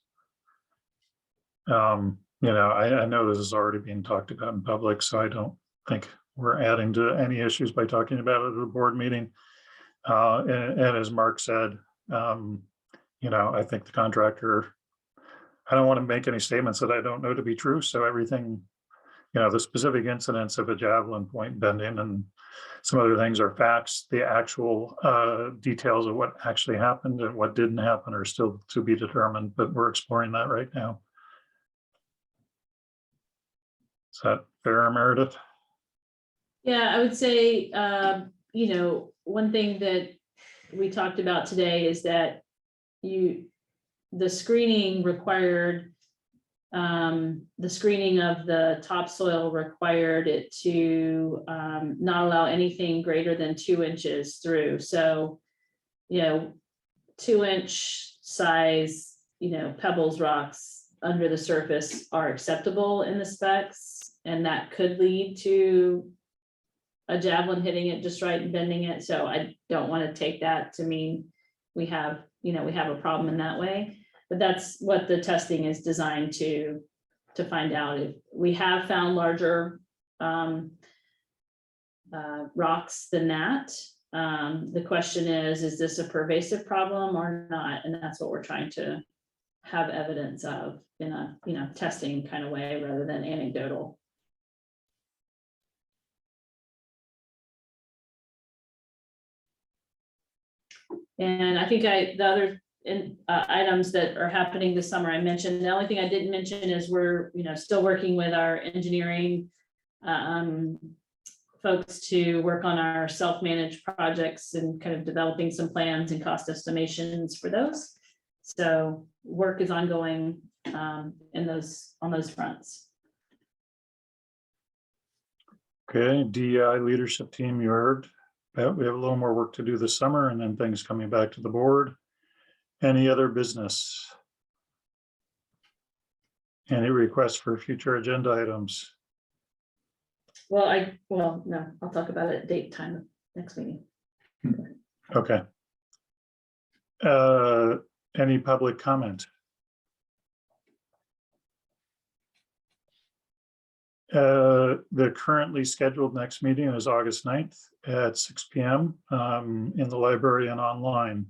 I know this is already being talked about in public, so I don't think we're adding to any issues by talking about it at a board meeting. And as Mark said, I think the contractor, I don't want to make any statements that I don't know to be true. So everything, the specific incidents of a javelin point bending and some other things are facts. The actual details of what actually happened and what didn't happen are still to be determined, but we're exploring that right now. Is that fair, Meredith? Yeah, I would say, one thing that we talked about today is that the screening required, the screening of the topsoil required it to not allow anything greater than 2 inches through. So, 2-inch size, pebbles, rocks under the surface are acceptable in the specs. And that could lead to a javelin hitting it just right and bending it. So I don't want to take that to mean we have a problem in that way. But that's what the testing is designed to find out. If we have found larger rocks than that, the question is this a pervasive problem or not? And that's what we're trying to have evidence of in a testing kind of way rather than anecdotal. And I think the other items that are happening this summer, I mentioned, the only thing I didn't mention is we're, still working with our engineering folks to work on our self-managed projects and kind of developing some plans and cost estimations for those. So work is ongoing on those fronts. Okay, DEI leadership team, you heard. We have a little more work to do this summer, and then things coming back to the board. Any other business? Any requests for future agenda items? Well, no, I'll talk about it date time next meeting. Okay. Any public comment? The currently scheduled next meeting is August 9th at 6 p.m. In the library and online.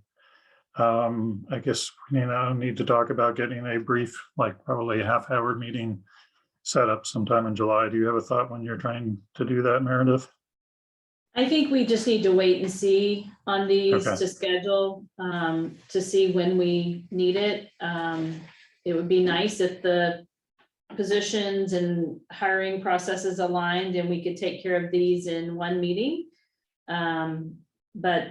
I guess we need to talk about getting a brief, like probably a half-hour meeting set up sometime in July. Do you have a thought when you're trying to do that, Meredith? I think we just need to wait and see on these Okay. to schedule, to see when we need it. It would be nice if the positions and hiring processes aligned and we could take care of these in one meeting. But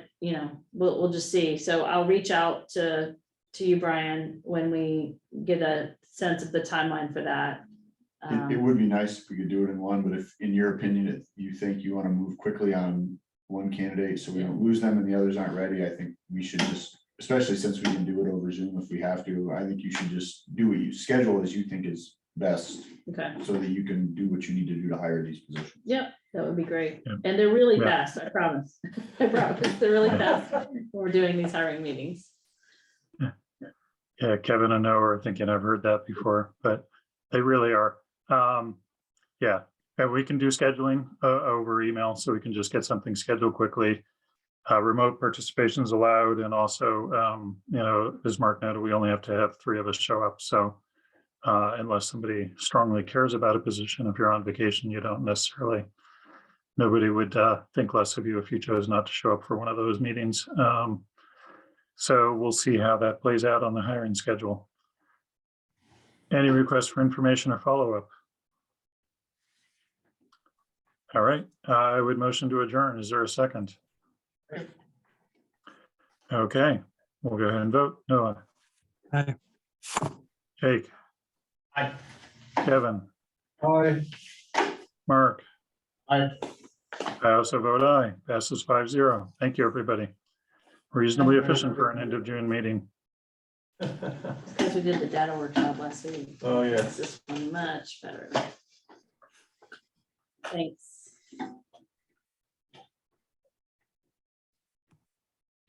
we'll just see. So I'll reach out to you, Brian, when we get a sense of the timeline for that. It would be nice if we could do it in one, but if, in your opinion, if you think you want to move quickly on one candidate so we don't lose them and the others aren't ready, I think we should just, especially since we can do it over Zoom if we have to, I think you should just do what you schedule as you think is best. Okay. So that you can do what you need to do to hire these positions. Yep, that would be great. Yeah. And they're really Yeah. fast, I promise. I promise, they're really fast when we're doing these hiring meetings. Yeah, Kevin and Noah are thinking I've heard that before, but they really are. Yeah, and we can do scheduling over email, so we can just get something scheduled quickly. Remote participation is allowed, and also, as Mark noted, we only have to have 3 of us show up. So unless somebody strongly cares about a position. If you're on vacation, you don't necessarily, nobody would think less of you if you chose not to show up for one of those meetings. So we'll see how that plays out on the hiring schedule. Any requests for information or follow-up? All right, I would motion to adjourn. Is there a second? Okay, we'll go ahead and vote. Noah, Aye. Jake, Aye. Kevin, Hi. Mark. Aye. I also vote aye. Passes 5-0. Thank you, everybody. Reasonably efficient for an end of June meeting. Because we did the data workshop last week. Oh, yes. This one much better. Thanks.